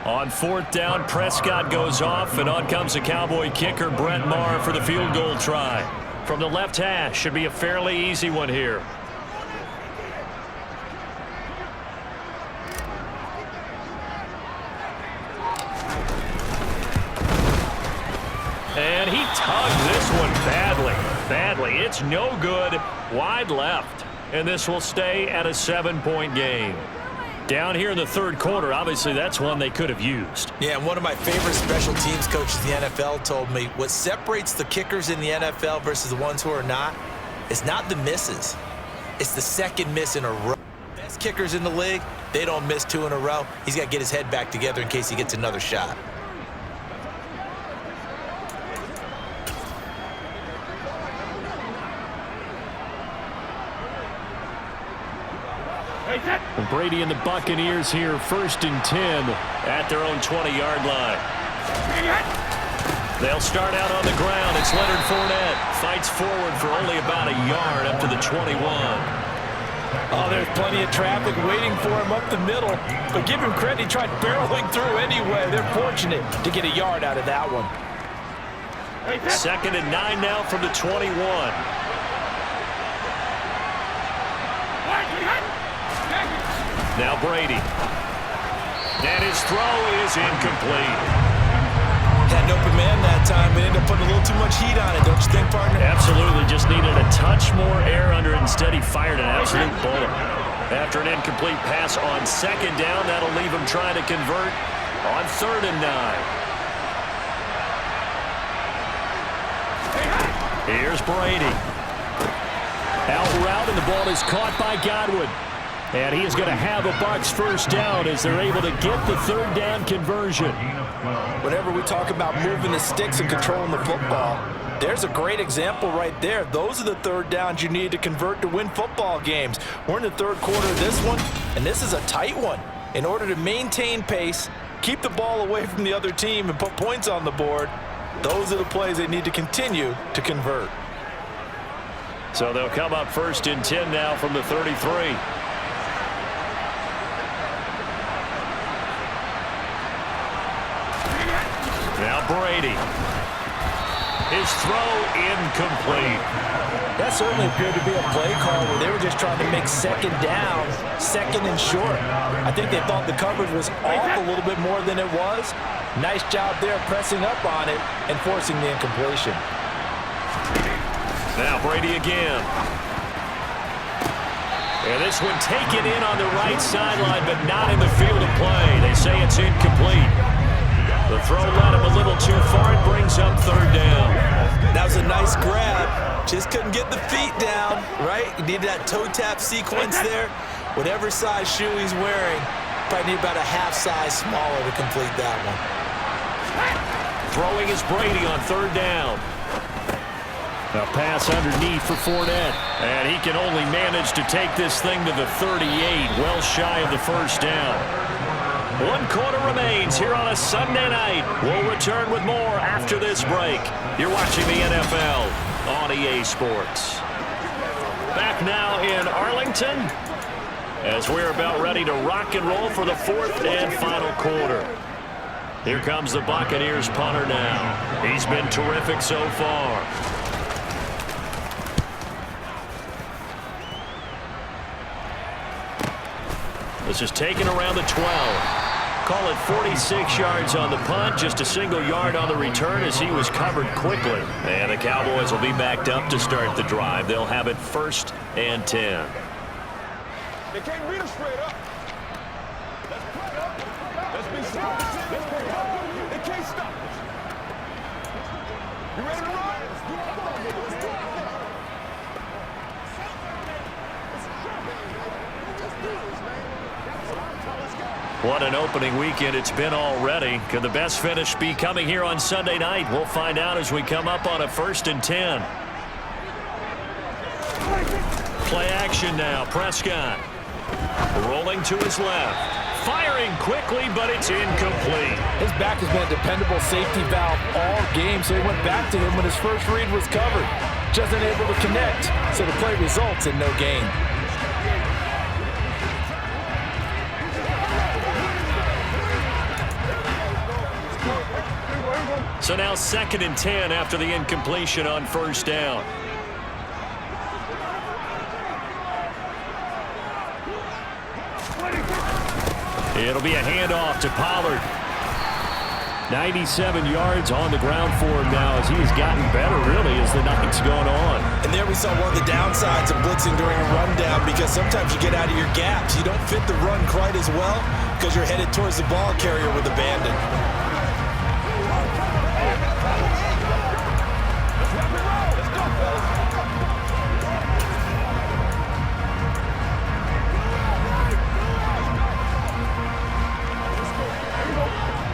Speaker 3: On 4th down, Prescott goes off, and on comes the Cowboy kicker, Brett Maher, for the field goal try. From the left hash, should be a fairly easy one here. And he tugged this one badly. It's no good. Wide left. And this will stay at a 7-point game. Down here in the 3rd quarter, obviously that's one they could have used.
Speaker 4: Yeah, and one of my favorite special teams coaches in the NFL told me what separates the kickers in the NFL versus the ones who are not is not the misses. It's the second miss in a row. Best kickers in the league, they don't miss 2 in a row. He's got to get his head back together in case he gets another shot.
Speaker 3: Brady and the Buccaneers here, 1st and 10 at their own 20-yard line. They'll start out on the ground. It's Leonard Fournette. Fights forward for only about a yard up to the 21.
Speaker 4: Oh, there's plenty of traffic waiting for him up the middle. But give him credit, he tried barreling through anyway. They're fortunate to get a yard out of that one.
Speaker 3: 2nd and 9 now from the 21. Now Brady. And his throw is incomplete.
Speaker 4: Had an open man that time, but ended up putting a little too much heat on it, don't you think, partner?
Speaker 3: Absolutely. Just needed a touch more air under it. Instead, he fired an absolute bullet. After an incomplete pass on 2nd down, that'll leave him trying to convert on 3rd and 9. Here's Brady. Out route, and the ball is caught by Godwin. And he is going to have a Bucs 1st down as they're able to get the 3rd down conversion.
Speaker 4: Whenever we talk about moving the sticks and controlling the football, there's a great example right there. Those are the 3rd downs you need to convert to win football games. We're in the 3rd quarter of this one, and this is a tight one. In order to maintain pace, keep the ball away from the other team, and put points on the board, those are the plays they need to continue to convert.
Speaker 3: So they'll come up 1st and 10 now from the 33. Now Brady. His throw incomplete.
Speaker 4: That certainly appeared to be a play call where they were just trying to make 2nd down, 2nd and short. I think they thought the coverage was off a little bit more than it was. Nice job there pressing up on it and forcing the incompletion.
Speaker 3: Now Brady again. And this one taken in on the right sideline, but not in the field of play. They say it's incomplete. The throw led him a little too far and brings up 3rd down.
Speaker 4: That was a nice grab. Just couldn't get the feet down, right? You needed that toe tap sequence there. Whatever size shoe he's wearing, probably need about a half size smaller to complete that one.
Speaker 3: Throwing is Brady on 3rd down. A pass underneath for Fournette. And he can only manage to take this thing to the 38, well shy of the 1st down. 1 quarter remains here on a Sunday night. We'll return with more after this break. You're watching the NFL on EA Sports. Back now in Arlington as we're about ready to rock and roll for the 4th and final quarter. Here comes the Buccaneers punter now. He's been terrific so far. This is taken around the 12. Call it 46 yards on the punt, just a single yard on the return as he was covered quickly. And the Cowboys will be backed up to start the drive. They'll have it 1st and 10.
Speaker 5: They can't beat us straight up. Let's play up. Let's be smart. Let's play up. They can't stop us. You ready to run? Let's do it.
Speaker 3: What an opening weekend it's been already. Could the best finish be coming here on Sunday night? We'll find out as we come up on a 1st and 10. Play action now. Prescott rolling to his left. Firing quickly, but it's incomplete.
Speaker 4: His back has been a dependable safety valve all game, so he went back to him when his first read was covered. Just unable to connect, so the play results in no gain.
Speaker 3: So now 2nd and 10 after the incompletion on 1st down. It'll be a handoff to Pollard. 97 yards on the ground for him now as he's gotten better, really, as the night's gone on.
Speaker 4: And there we saw one of the downsides of blitzing during a rundown, because sometimes you get out of your gaps. You don't fit the run quite as well because you're headed towards the ball carrier with abandon.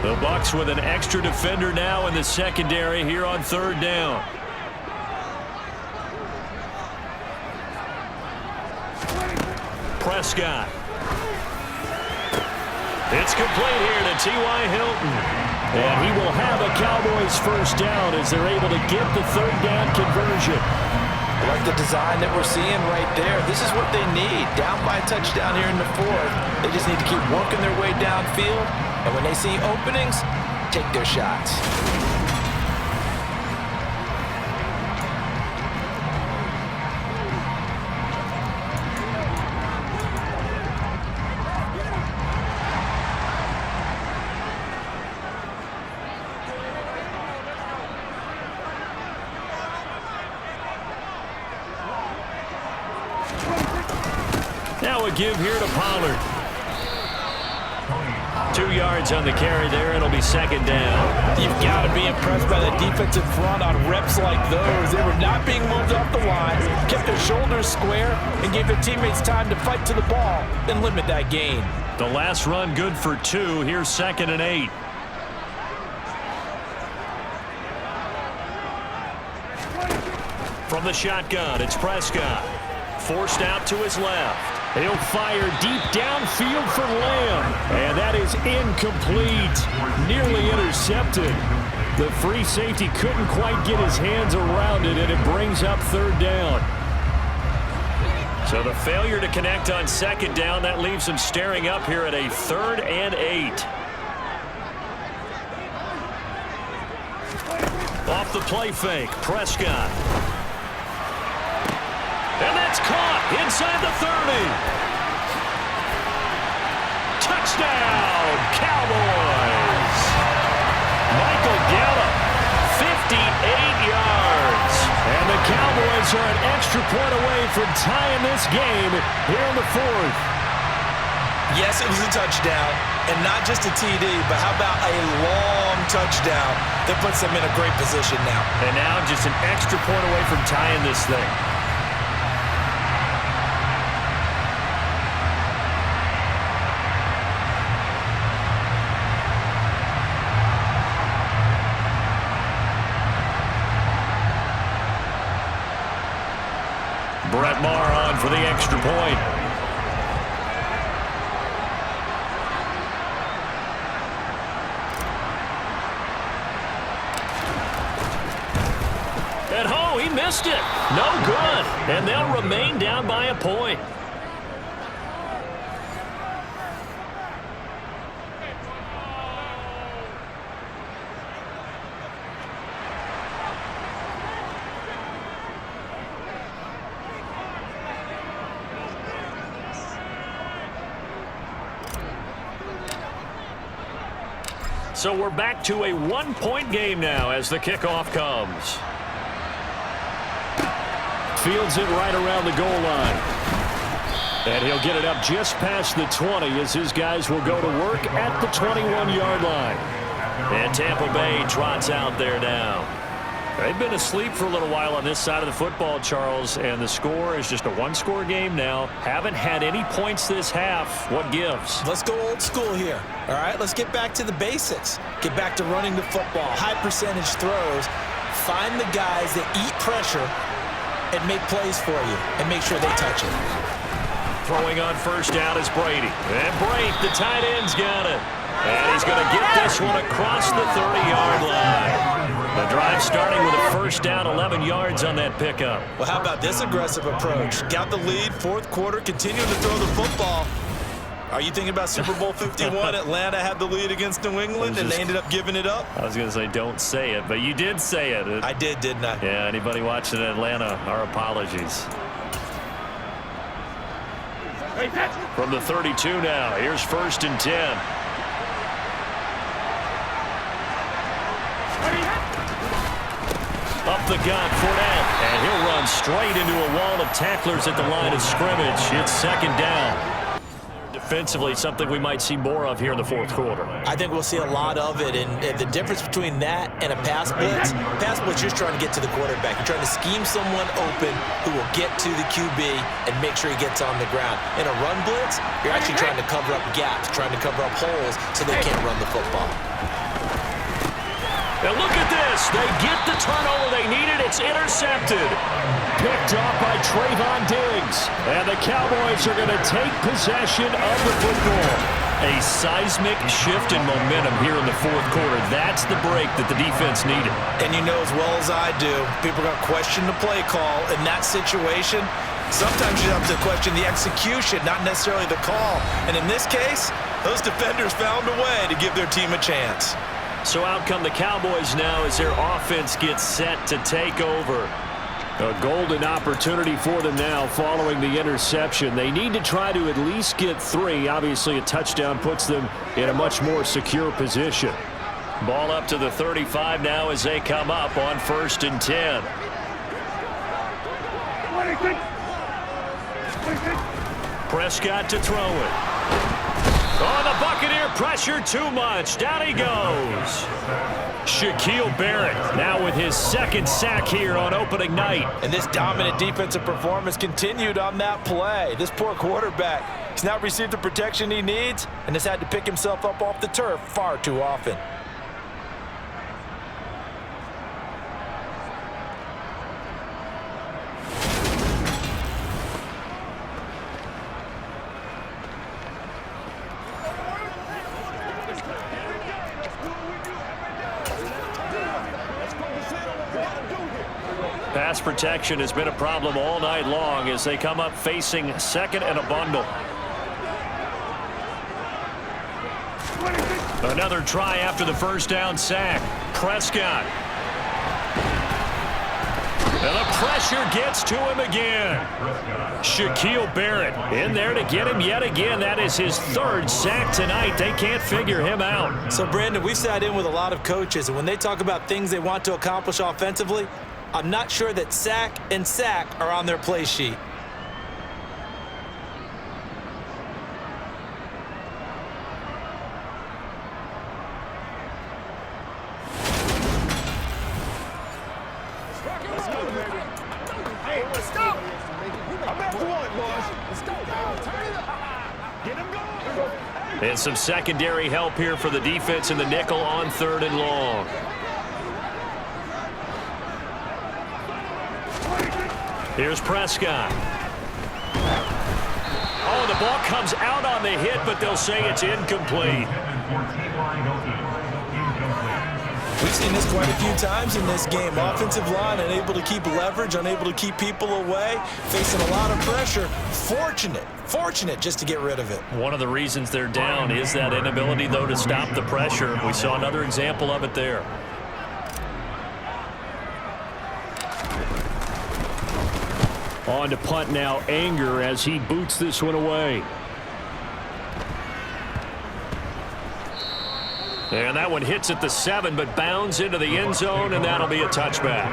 Speaker 3: The Bucs with an extra defender now in the secondary here on 3rd down. Prescott. It's complete here to T.Y. Hilton. And he will have a Cowboys 1st down as they're able to get the 3rd down conversion.
Speaker 4: I like the design that we're seeing right there. This is what they need. Down by a touchdown here in the 4th. They just need to keep working their way downfield. And when they see openings, take their shots.
Speaker 3: Now a give here to Pollard. 2 yards on the carry there. It'll be 2nd down.
Speaker 4: You've got to be impressed by the defensive front on reps like those. They were not being moved off the line, kept their shoulders square, and gave their teammates time to fight to the ball and limit that gain.
Speaker 3: The last run good for 2. Here's 2nd and 8. From the shotgun, it's Prescott. Forced out to his left. He'll fire deep downfield for Lamb. And that is incomplete. Nearly intercepted. The free safety couldn't quite get his hands around it, and it brings up 3rd down. So the failure to connect on 2nd down, that leaves him staring up here at a 3rd and 8. Off the play fake, Prescott. And that's caught inside the 30. Touchdown, Cowboys. Michael Gallup, 58 yards. And the Cowboys are an extra point away from tying this game here in the 4th.
Speaker 4: Yes, it was a touchdown, and not just a TD, but how about a long touchdown that puts them in a great position now.
Speaker 3: And now just an extra point away from tying this thing. Brett Maher on for the extra point. And oh, he missed it. No good. And they'll remain down by a point. So we're back to a one-point game now as the kickoff comes. Fields it right around the goal line. And he'll get it up just past the 20 as his guys will go to work at the 21-yard line. And Tampa Bay trots out there now. They've been asleep for a little while on this side of the football, Charles, and the score is just a one-score game now. Haven't had any points this half. What gives?
Speaker 4: Let's go old school here. All right, let's get back to the basics. Get back to running the football, high percentage throws. Find the guys that eat pressure and make plays for you and make sure they touch it.
Speaker 3: Throwing on first down is Brady. And Brady, the tight end's got it. And he's going to get this one across the 30-yard line. The drive starting with a first down, 11 yards on that pickup.
Speaker 4: Well, how about this aggressive approach? Got the lead, fourth quarter, continuing to throw the football. Are you thinking about Super Bowl 51? Atlanta had the lead against New England, and they ended up giving it up?
Speaker 3: I was going to say don't say it, but you did say it.
Speaker 4: I did, didn't I?
Speaker 3: Yeah, anybody watching Atlanta, our apologies. From the 32 now, here's 1st and 10. Up the gut, Fournette, and he'll run straight into a wall of tacklers at the line of scrimmage. It's 2nd down. Defensively, something we might see more of here in the fourth quarter.
Speaker 4: I think we'll see a lot of it, and the difference between that and a pass blitz, you're trying to get to the quarterback. You're trying to scheme someone open who will get to the QB and make sure he gets on the ground. In a run blitz, you're actually trying to cover up gaps, trying to cover up holes so they can't run the football.
Speaker 3: And look at this. They get the turnover they needed. It's intercepted. Picked off by Trayvon Diggs. And the Cowboys are going to take possession of the football. A seismic shift in momentum here in the fourth quarter. That's the break that the defense needed.
Speaker 4: And you know as well as I do, people are going to question the play call in that situation. Sometimes you have to question the execution, not necessarily the call. And in this case, those defenders found a way to give their team a chance.
Speaker 3: So out come the Cowboys now as their offense gets set to take over. A golden opportunity for them now following the interception. They need to try to at least get 3. Obviously, a touchdown puts them in a much more secure position. Ball up to the 35 now as they come up on 1st and 10. Prescott to throw it. Oh, the Buccaneer pressure too much. Down he goes. Shaquille Barrett now with his 2nd sack here on opening night.
Speaker 4: And this dominant defensive performance continued on that play. This poor quarterback, he's not received the protection he needs and has had to pick himself up off the turf far too often.
Speaker 3: Pass protection has been a problem all night long as they come up facing 2nd and a bundle. Another try after the first down sack. Prescott. And the pressure gets to him again. Shaquille Barrett in there to get him yet again. That is his 3rd sack tonight. They can't figure him out.
Speaker 4: So, Brandon, we've sat in with a lot of coaches, and when they talk about things they want to accomplish offensively, I'm not sure that sack and sack are on their play sheet.
Speaker 5: Hey, let's go. I'm at 1, boys. Let's go. Turn it up. Get him going.
Speaker 3: And some secondary help here for the defense in the nickel on 3rd and long. Here's Prescott. Oh, the ball comes out on the hit, but they'll say it's incomplete.
Speaker 4: We've seen this quite a few times in this game. Offensive line unable to keep leverage, unable to keep people away, facing a lot of pressure. Fortunate just to get rid of it.
Speaker 3: One of the reasons they're down is that inability, though, to stop the pressure. We saw another example of it there. On to punt now, Anger, as he boots this one away. And that one hits at the 7, but bounds into the end zone, and that'll be a touchback.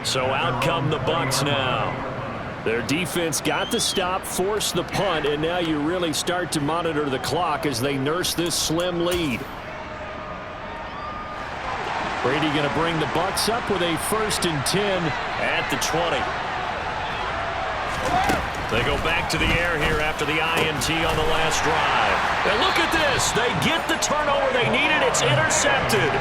Speaker 3: So out come the Bucs now. Their defense got the stop, forced the punt, and now you really start to monitor the clock as they nurse this slim lead. Brady going to bring the Bucs up with a 1st and 10 at the 20. They go back to the air here after the INT on the last drive. And look at this. They get the turnover they needed. It's intercepted.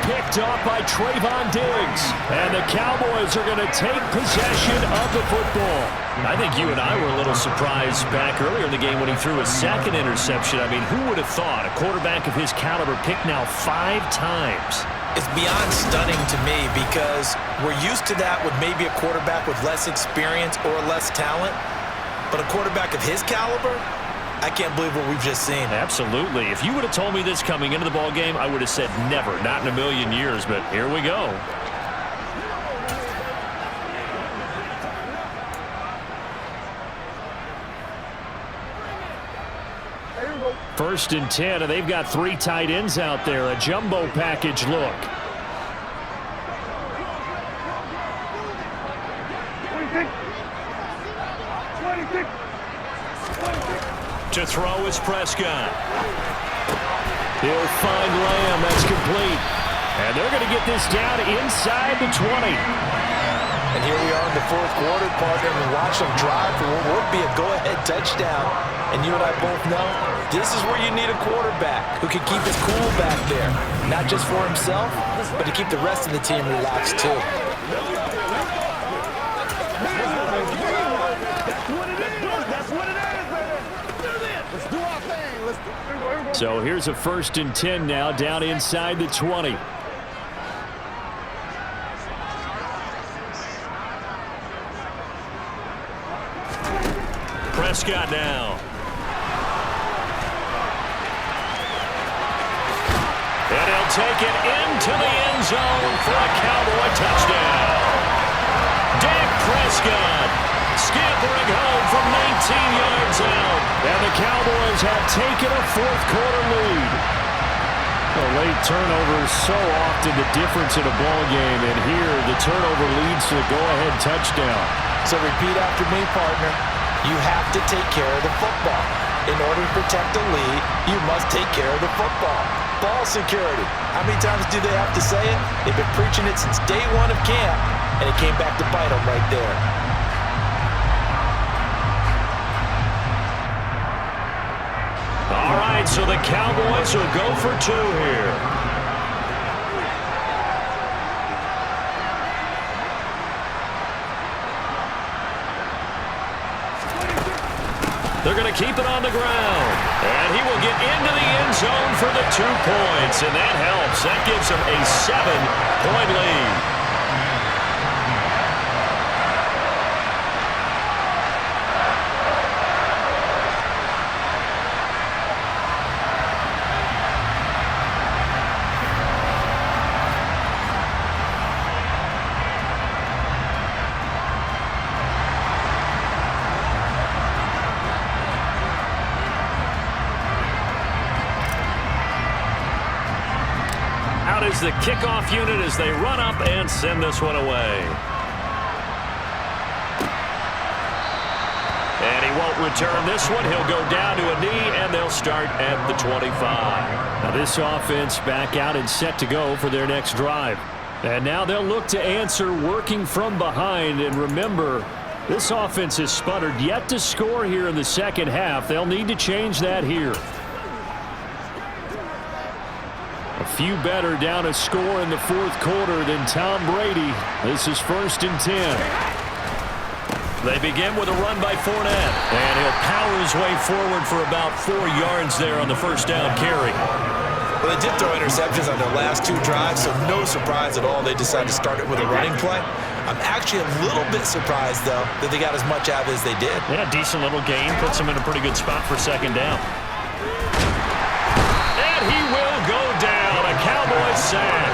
Speaker 3: Picked off by Trayvon Diggs. And the Cowboys are going to take possession of the football. I think you and I were a little surprised back earlier in the game when he threw his 2nd interception. I mean, who would have thought a quarterback of his caliber picked now 5 times?
Speaker 4: It's beyond stunning to me because we're used to that with maybe a quarterback with less experience or less talent. But a quarterback of his caliber, I can't believe what we've just seen.
Speaker 3: Absolutely. If you would have told me this coming into the ball game, I would have said never, not in a million years. But here we go. First and 10, and they've got 3 tight ends out there. A jumbo package look. To throw is Prescott. He'll find Lamb. That's complete. And they're going to get this down inside the 20.
Speaker 4: And here we are in the 4th quarter, partner, and watch them drive for what would be a go-ahead touchdown. And you and I both know this is where you need a quarterback who can keep his cool back there. Not just for himself, but to keep the rest of the team relaxed too.
Speaker 3: So here's a 1st and 10 now down inside the 20. Prescott now. And he'll take it into the end zone for a Cowboy touchdown. Dak Prescott scampering home from 19 yards out. And the Cowboys have taken a 4th quarter lead. A late turnover is so often the difference in a ball game, and here the turnover leads to the go-ahead touchdown.
Speaker 4: So repeat after me, partner. You have to take care of the football. In order to protect the lead, you must take care of the football. Ball security. How many times do they have to say it? They've been preaching it since day 1 of camp, and it came back to bite them right there.
Speaker 3: All right, so the Cowboys will go for 2 here. They're going to keep it on the ground. And he will get into the end zone for the 2 points. And that helps. That gives them a 7-point lead. Is the kickoff unit as they run up and send this one away. And he won't return this one. He'll go down to a knee, and they'll start at the 25. Now this offense back out and set to go for their next drive. And now they'll look to answer working from behind. And remember, this offense has sputtered yet to score here in the second half. They'll need to change that here. A few better down a score in the 4th quarter than Tom Brady. This is 1st and 10. They begin with a run by Fournette. And he'll power his way forward for about 4 yards there on the 1st down carry.
Speaker 4: Well, they did throw interceptions on their last 2 drives, so no surprise at all they decided to start it with a running play. I'm actually a little bit surprised, though, that they got as much out of it as they did.
Speaker 3: Yeah, decent little gain. Puts them in a pretty good spot for 2nd down. And he will go down. A Cowboys sack.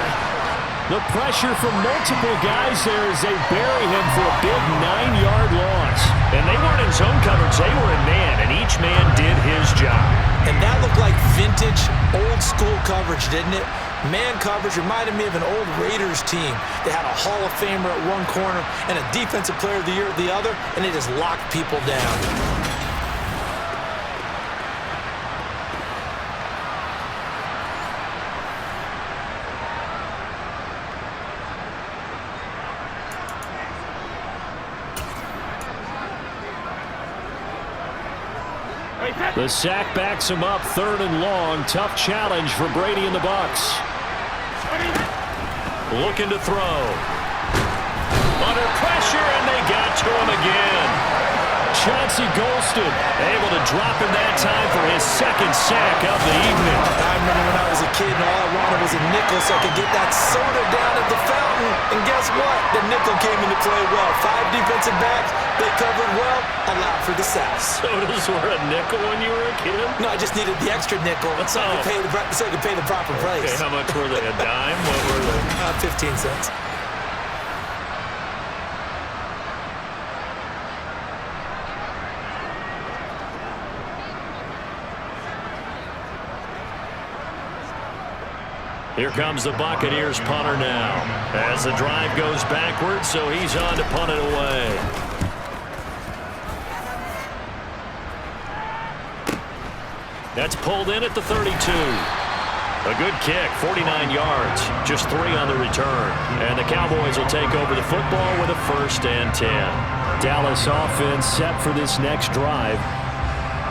Speaker 3: The pressure from multiple guys there as they bury him for a big 9-yard loss. And they weren't in zone coverage. They were in man, and each man did his job.
Speaker 4: And that looked like vintage, old-school coverage, didn't it? Man coverage reminded me of an old Raiders team. They had a Hall of Famer at one corner and a Defensive Player of the Year at the other, and they just locked people down.
Speaker 3: The sack backs him up, 3rd and long. Tough challenge for Brady and the Bucs. Looking to throw. Under pressure, and they got to him again. Chauncey Golston able to drop him that time for his 2nd sack of the evening.
Speaker 4: I remember when I was a kid and all I wanted was a nickel so I could get that soda down at the fountain. And guess what? The nickel came into play well. 5 defensive backs, they covered well, allowed for the sacks.
Speaker 3: Sodas were a nickel when you were a kid?
Speaker 4: No, I just needed the extra nickel so I could pay the proper price.
Speaker 3: Okay, how much were they? A dime? What were they?
Speaker 4: 15 cents.
Speaker 3: Here comes the Buccaneers punter now. As the drive goes backwards, so he's on to punt it away. That's pulled in at the 32. A good kick, 49 yards, just 3 on the return. And the Cowboys will take over the football with a 1st and 10. Dallas offense set for this next drive.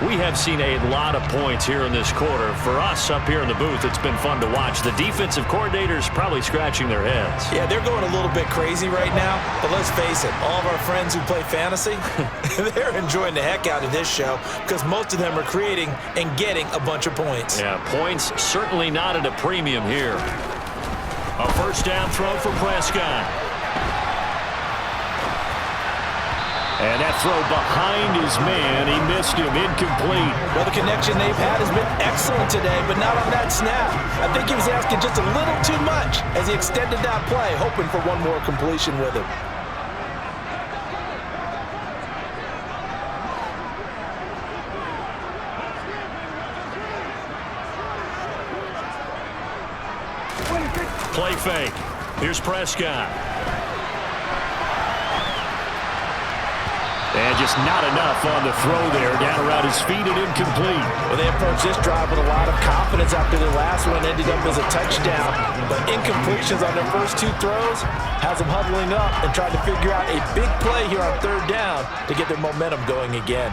Speaker 3: We have seen a lot of points here in this quarter. For us up here in the booth, it's been fun to watch. The defensive coordinators probably scratching their heads.
Speaker 4: Yeah, they're going a little bit crazy right now. But let's face it, all of our friends who play fantasy, they're enjoying the heck out of this show because most of them are creating and getting a bunch of points.
Speaker 3: Yeah, points certainly not at a premium here. A 1st down throw for Prescott. And that throw behind his man, he missed him, incomplete.
Speaker 4: Well, the connection they've had has been excellent today, but not on that snap. I think he was asking just a little too much as he extended that play, hoping for one more completion with it.
Speaker 3: Play fake. Here's Prescott. And just not enough on the throw there. Down around his feet and incomplete.
Speaker 4: Well, they approached this drive with a lot of confidence after their last one ended up as a touchdown. But incompletions on their first 2 throws has them huddling up and trying to figure out a big play here on 3rd down to get their momentum going again.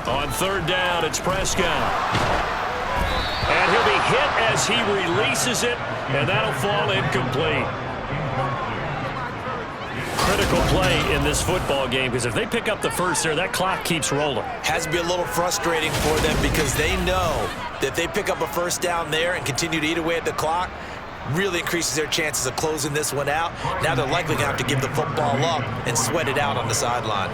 Speaker 3: On 3rd down, it's Prescott. And he'll be hit as he releases it, and that'll fall incomplete. Critical play in this football game, because if they pick up the 1st there, that clock keeps rolling.
Speaker 4: Has to be a little frustrating for them because they know that if they pick up a 1st down there and continue to eat away at the clock, really increases their chances of closing this one out. Now they're likely going to have to give the football up and sweat it out on the sideline.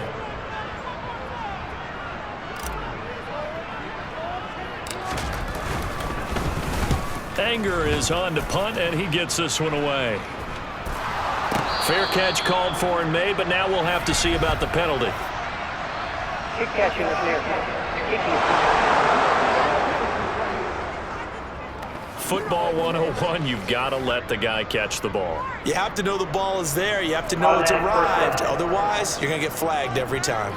Speaker 3: Anger is on to punt, and he gets this one away. Fair catch called for and made, but now we'll have to see about the penalty.
Speaker 6: Kick catching is near.
Speaker 3: Football 101, you've got to let the guy catch the ball.
Speaker 4: You have to know the ball is there. You have to know it's arrived. Otherwise, you're going to get flagged every time.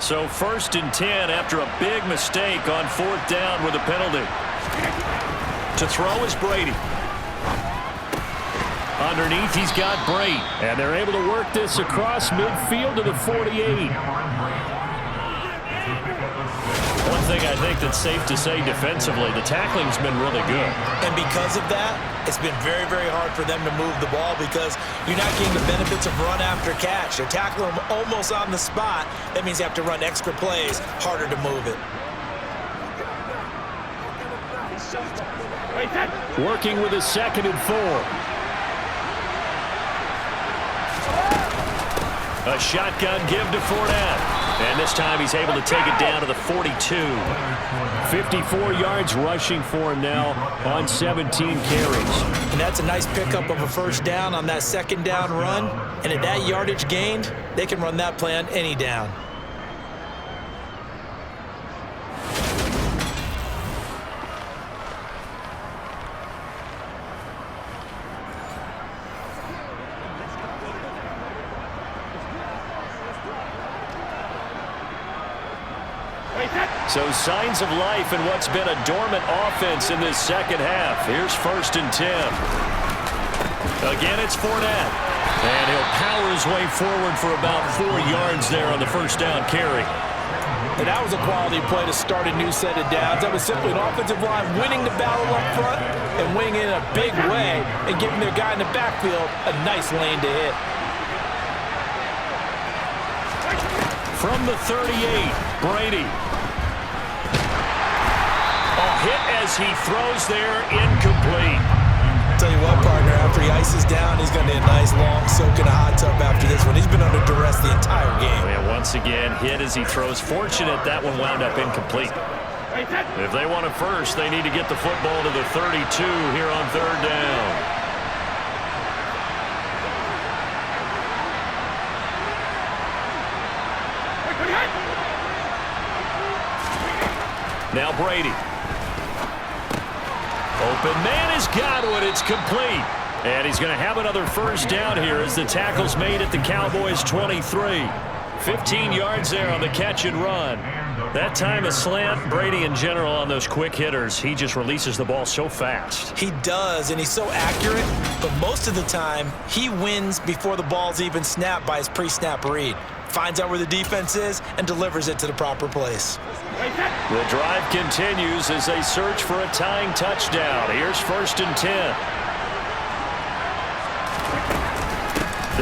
Speaker 3: So 1st and 10 after a big mistake on 4th down with a penalty. To throw is Brady. Underneath, he's got Brady. And they're able to work this across midfield to the 48. One thing I think that's safe to say defensively, the tackling's been really good.
Speaker 4: And because of that, it's been very, very hard for them to move the ball because you're not getting the benefits of run after catch. They're tackling them almost on the spot. That means you have to run extra plays, harder to move it.
Speaker 3: Working with a 2nd and 4. A shotgun give to Fournette. And this time he's able to take it down to the 42. 54 yards rushing for him now on 17 carries.
Speaker 4: And that's a nice pickup of a first down on that second down run. And at that yardage gained, they can run that play on any down.
Speaker 3: So signs of life in what's been a dormant offense in this second half. Here's 1st and 10. Again, it's Fournette. And he'll power his way forward for about 4 yards there on the first down carry.
Speaker 4: And that was a quality play to start a new set of downs. That was simply an offensive line winning the battle up front and winning in a big way and giving their guy in the backfield a nice lane to hit.
Speaker 3: From the 38, Brady. Hit as he throws there, incomplete.
Speaker 4: Tell you what, partner, after he ices down, he's going to need a nice long soak in a hot tub after this one. He's been under duress the entire game.
Speaker 3: And once again, hit as he throws. Fortunate that one wound up incomplete. If they want it first, they need to get the football to the 32 here on 3rd down. Now Brady. Open man has got one. It's complete. And he's going to have another first down here as the tackle's made at the Cowboys' 23. 15 yards there on the catch and run. That time a slant. Brady in general on those quick hitters, he just releases the ball so fast.
Speaker 4: He does, and he's so accurate, but most of the time he wins before the ball's even snapped by his pre-snap read. Finds out where the defense is and delivers it to the proper place.
Speaker 3: The drive continues as they search for a tying touchdown. Here's 1st and 10.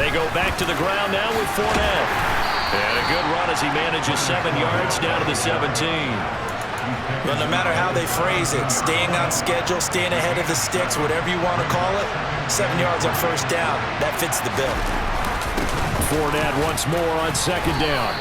Speaker 3: They go back to the ground now with Fournette. And a good run as he manages 7 yards down to the 17.
Speaker 4: But no matter how they phrase it, staying on schedule, staying ahead of the sticks, whatever you want to call it, 7 yards on first down, that fits the bill.
Speaker 3: Fournette once more on 2nd down.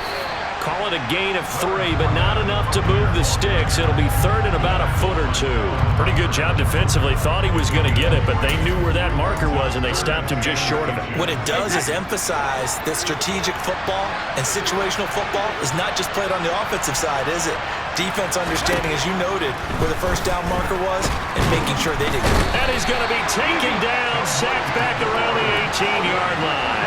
Speaker 3: Call it a gain of 3, but not enough to move the sticks. It'll be 3rd and about a foot or 2. Pretty good job defensively. Thought he was going to get it, but they knew where that marker was, and they stopped him just short of it.
Speaker 4: What it does is emphasize that strategic football and situational football is not just played on the offensive side, is it? Defense understanding, as you noted, where the first down marker was and making sure they didn't.
Speaker 3: And he's going to be taken down, sacked back around the 18-yard line.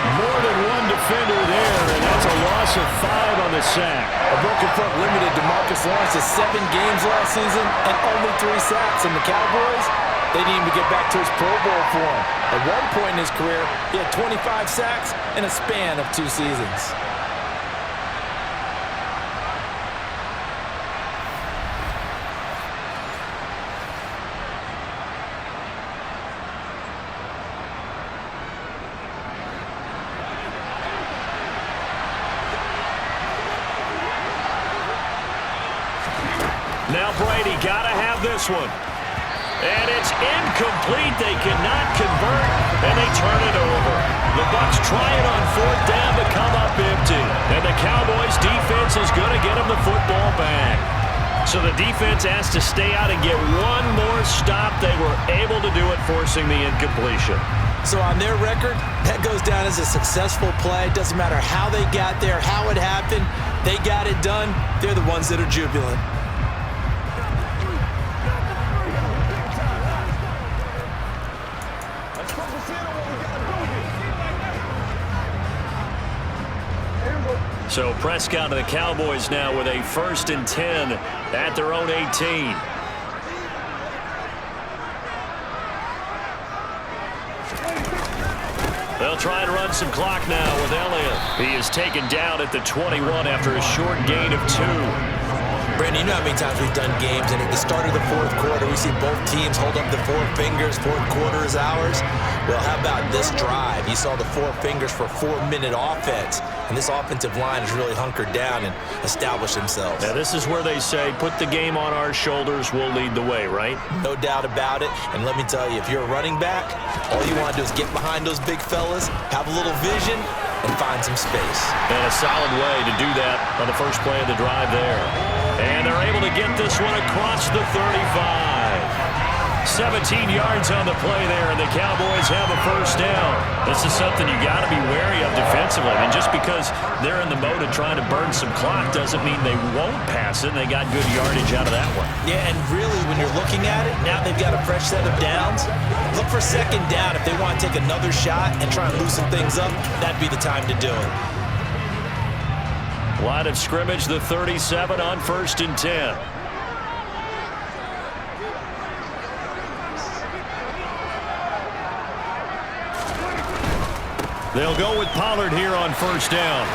Speaker 3: More than one defender there, and that's a loss of 5 on the sack.
Speaker 4: A broken foot limited DeMarcus Lawrence to 7 games last season and only 3 sacks. And the Cowboys, they need him to get back to his Pro Bowl form. At one point in his career, he had 25 sacks in a span of 2 seasons.
Speaker 3: Now Brady got to have this one. And it's incomplete. They cannot convert, and they turn it over. The Bucs try it on 4th down to come up empty. And the Cowboys defense is going to get them the football back. So the defense has to stay out and get one more stop. They were able to do it, forcing the incompletion.
Speaker 4: So on their record, that goes down as a successful play. Doesn't matter how they got there, how it happened. They got it done. They're the ones that are jubilant.
Speaker 3: So Prescott and the Cowboys now with a 1st and 10 at their own 18. They'll try and run some clock now with Elliott. He is taken down at the 21 after a short gain of 2.
Speaker 4: Brandon, you know how many times we've done games, and at the start of the 4th quarter, we see both teams hold up the 4 fingers. 4th quarter is ours. Well, how about this drive? You saw the 4 fingers for a 4-minute offense, and this offensive line has really hunkered down and established themselves.
Speaker 3: Now, this is where they say, put the game on our shoulders, we'll lead the way, right?
Speaker 4: No doubt about it, and let me tell you, if you're a running back, all you want to do is get behind those big fellas, have a little vision, and find some space.
Speaker 3: And a solid way to do that on the first play of the drive there. And they're able to get this one across the 35. 17 yards on the play there, and the Cowboys have a first down. This is something you got to be wary of defensively. I mean, just because they're in the mode of trying to burn some clock doesn't mean they won't pass it. They got good yardage out of that one.
Speaker 4: Yeah, and really, when you're looking at it, now they've got a fresh set of downs. Look for second down. If they want to take another shot and try and loosen things up, that'd be the time to do it.
Speaker 3: Line of scrimmage, the 37 on 1st and 10. They'll go with Pollard here on first down.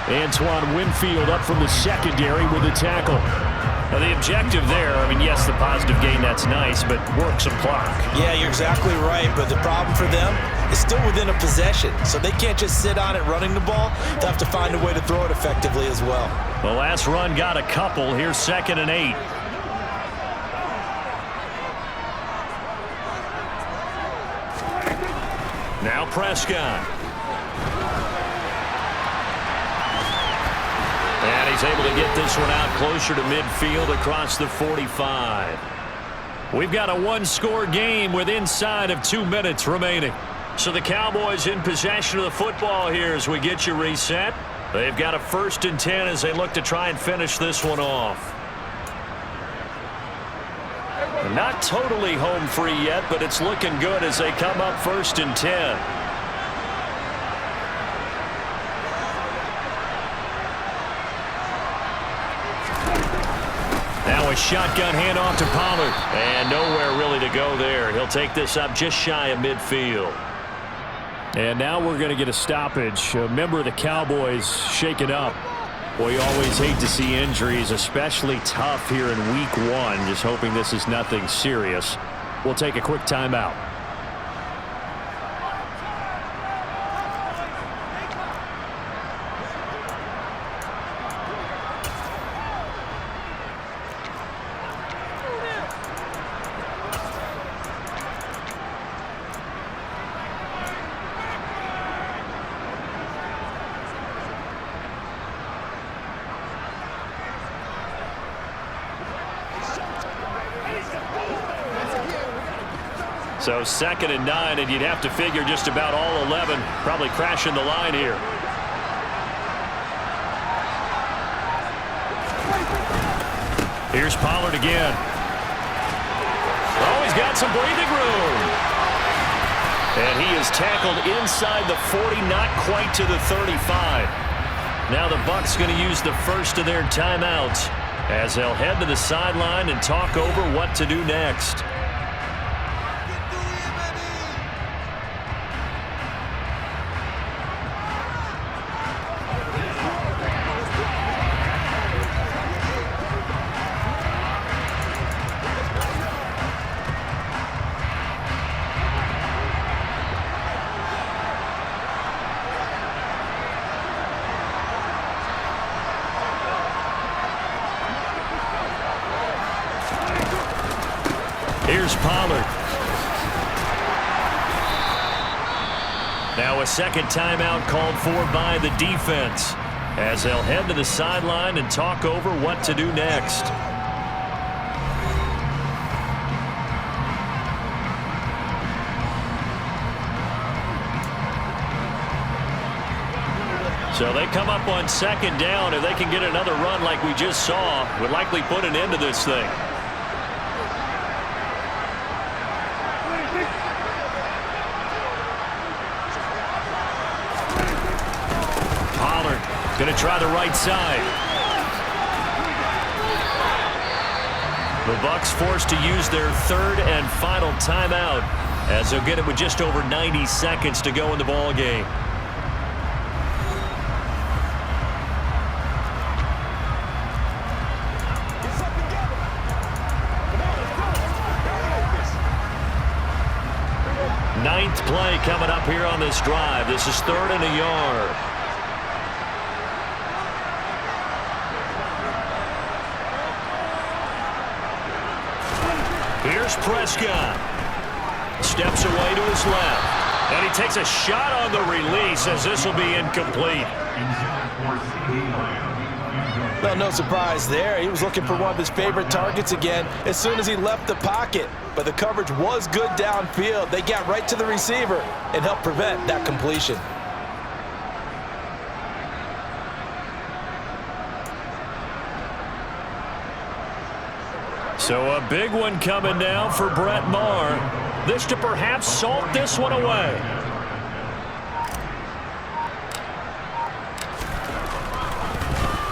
Speaker 3: Antoine Winfield up from the secondary with a tackle. Now the objective there, I mean, yes, the positive gain, that's nice, but work some clock.
Speaker 4: Yeah, you're exactly right, but the problem for them is still within a possession, so they can't just sit on it running the ball. They'll have to find a way to throw it effectively as well.
Speaker 3: The last run got a couple. Here's 2nd and 8. Now Prescott. And he's able to get this one out closer to midfield across the 45. We've got a one-score game with inside of 2 minutes remaining. So the Cowboys in possession of the football here as we get you reset. They've got a 1st and 10 as they look to try and finish this one off. Not totally home free yet, but it's looking good as they come up 1st and 10. Now a shotgun handoff to Pollard. And nowhere really to go there. He'll take this up just shy of midfield. And now we're going to get a stoppage. A member of the Cowboys shaken up. Boy, you always hate to see injuries, especially tough here in week 1. Just hoping this is nothing serious. We'll take a quick timeout. So 2nd and 9, and you'd have to figure just about all 11 probably crashing the line here. Here's Pollard again. Oh, he's got some breathing room. And he is tackled inside the 40, not quite to the 35. Now the Bucs going to use the first of their timeouts as they'll head to the sideline and talk over what to do next. Here's Pollard. Now a second timeout called for by the defense as they'll head to the sideline and talk over what to do next. So they come up on 2nd down. If they can get another run like we just saw, would likely put an end to this thing. Going to try the right side. The Bucs forced to use their 3rd and final timeout as they'll get it with just over 90 seconds to go in the ball game. Ninth play coming up here on this drive. This is 3rd and a yard. Here's Prescott. Steps away to his left. And he takes a shot on the release as this will be incomplete.
Speaker 4: Well, no surprise there. He was looking for one of his favorite targets again as soon as he left the pocket. But the coverage was good downfield. They got right to the receiver and helped prevent that completion.
Speaker 3: So a big one coming now for Brett Maher. This to perhaps salt this one away.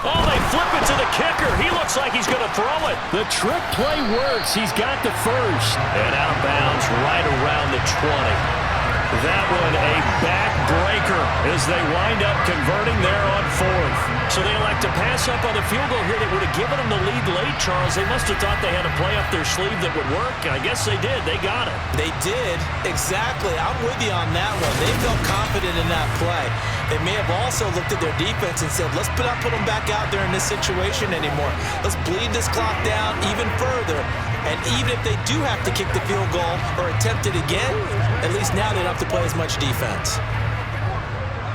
Speaker 3: Oh, they flip it to the kicker. He looks like he's going to throw it. The trick play works. He's got the first. And out of bounds right around the 20. That one a backbreaker as they wind up converting there on fourth. So they elect to pass up on the field goal here that would have given them the lead late, Charles. They must have thought they had a play up their sleeve that would work. I guess they did. They got it.
Speaker 4: They did. Exactly. I'm with you on that one. They felt confident in that play. They may have also looked at their defense and said, let's not put them back out there in this situation anymore. Let's bleed this clock down even further. And even if they do have to kick the field goal or attempt it again, at least now they don't have to play as much defense.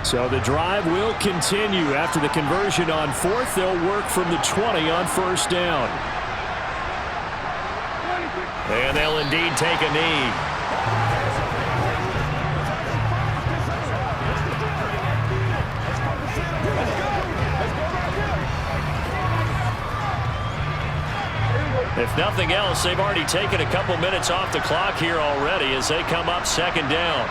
Speaker 3: So the drive will continue. After the conversion on fourth, they'll work from the 20 on first down. And they'll indeed take a knee. If nothing else, they've already taken a couple minutes off the clock here already as they come up second down.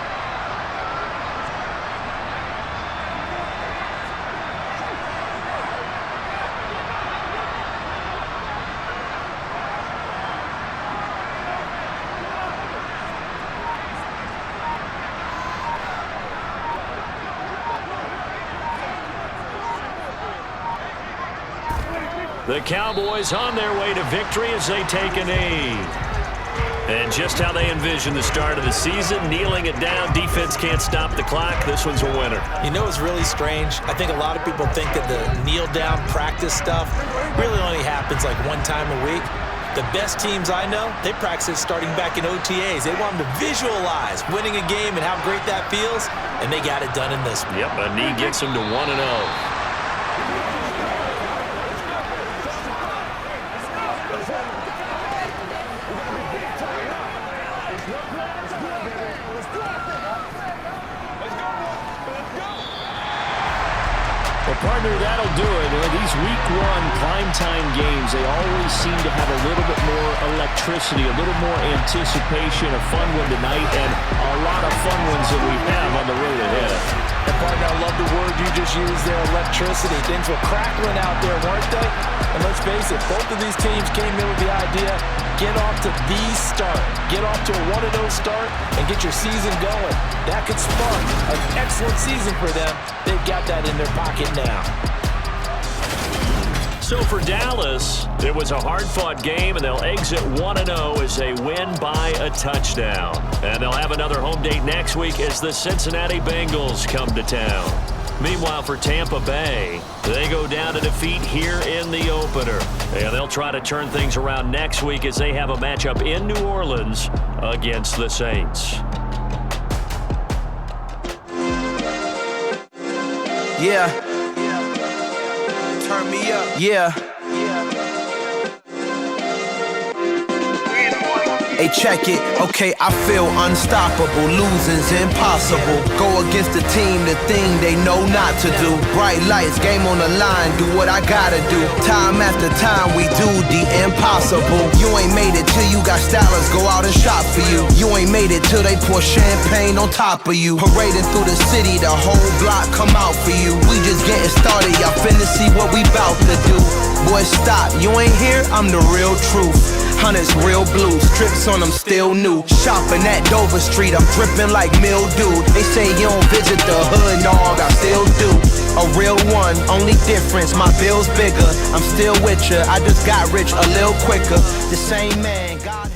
Speaker 3: The Cowboys on their way to victory as they take a knee. And just how they envision the start of the season, kneeling it down, defense can't stop the clock. This one's a winner.
Speaker 4: You know, it's really strange. I think a lot of people think that the kneel-down practice stuff really only happens like one time a week. The best teams I know, they practice it starting back in OTAs. They want them to visualize winning a game and how great that feels, and they got it done in this one.
Speaker 3: Yep, a knee gets them to 1-0. Partner, that'll do it. These week one primetime games, they always seem to have a little bit more electricity, a little more anticipation. A fun one tonight, and a lot of fun ones that we have on the road ahead.
Speaker 4: And partner, I love the word you just used there, electricity. Things were crackling out there, weren't they? And let's face it, both of these teams came in with the idea, get off to the start. Get off to a 1-0 start and get your season going. That could spark an excellent season for them. They've got that in their pocket now.
Speaker 3: So for Dallas, it was a hard-fought game, and they'll exit 1-0 as they win by a touchdown. And they'll have another home date next week as the Cincinnati Bengals come to town. Meanwhile, for Tampa Bay, they go down to defeat here in the opener. And they'll try to turn things around next week as they have a matchup in New Orleans against the Saints.
Speaker 8: Yeah. Turn me up. Yeah. Hey, check it. Okay, I feel unstoppable. Losing's impossible. Go against the team, the thing they know not to do. Bright lights, game on the line, do what I gotta do. Time after time, we do the impossible. You ain't made it till you got stylists go out and shop for you. You ain't made it till they pour champagne on top of you. Parading through the city, the whole block come out for you. We just getting started, y'all finna see what we bout to do. Boy, stop, you ain't here, I'm the real truth. Hunters, real blues, trips on them still new. Shopping at Dover Street, I'm dripping like mildew. They say you don't visit the hood, dog, I still do. A real one, only difference, my bill's bigger. I'm still with ya, I just got rich a little quicker. The same man, God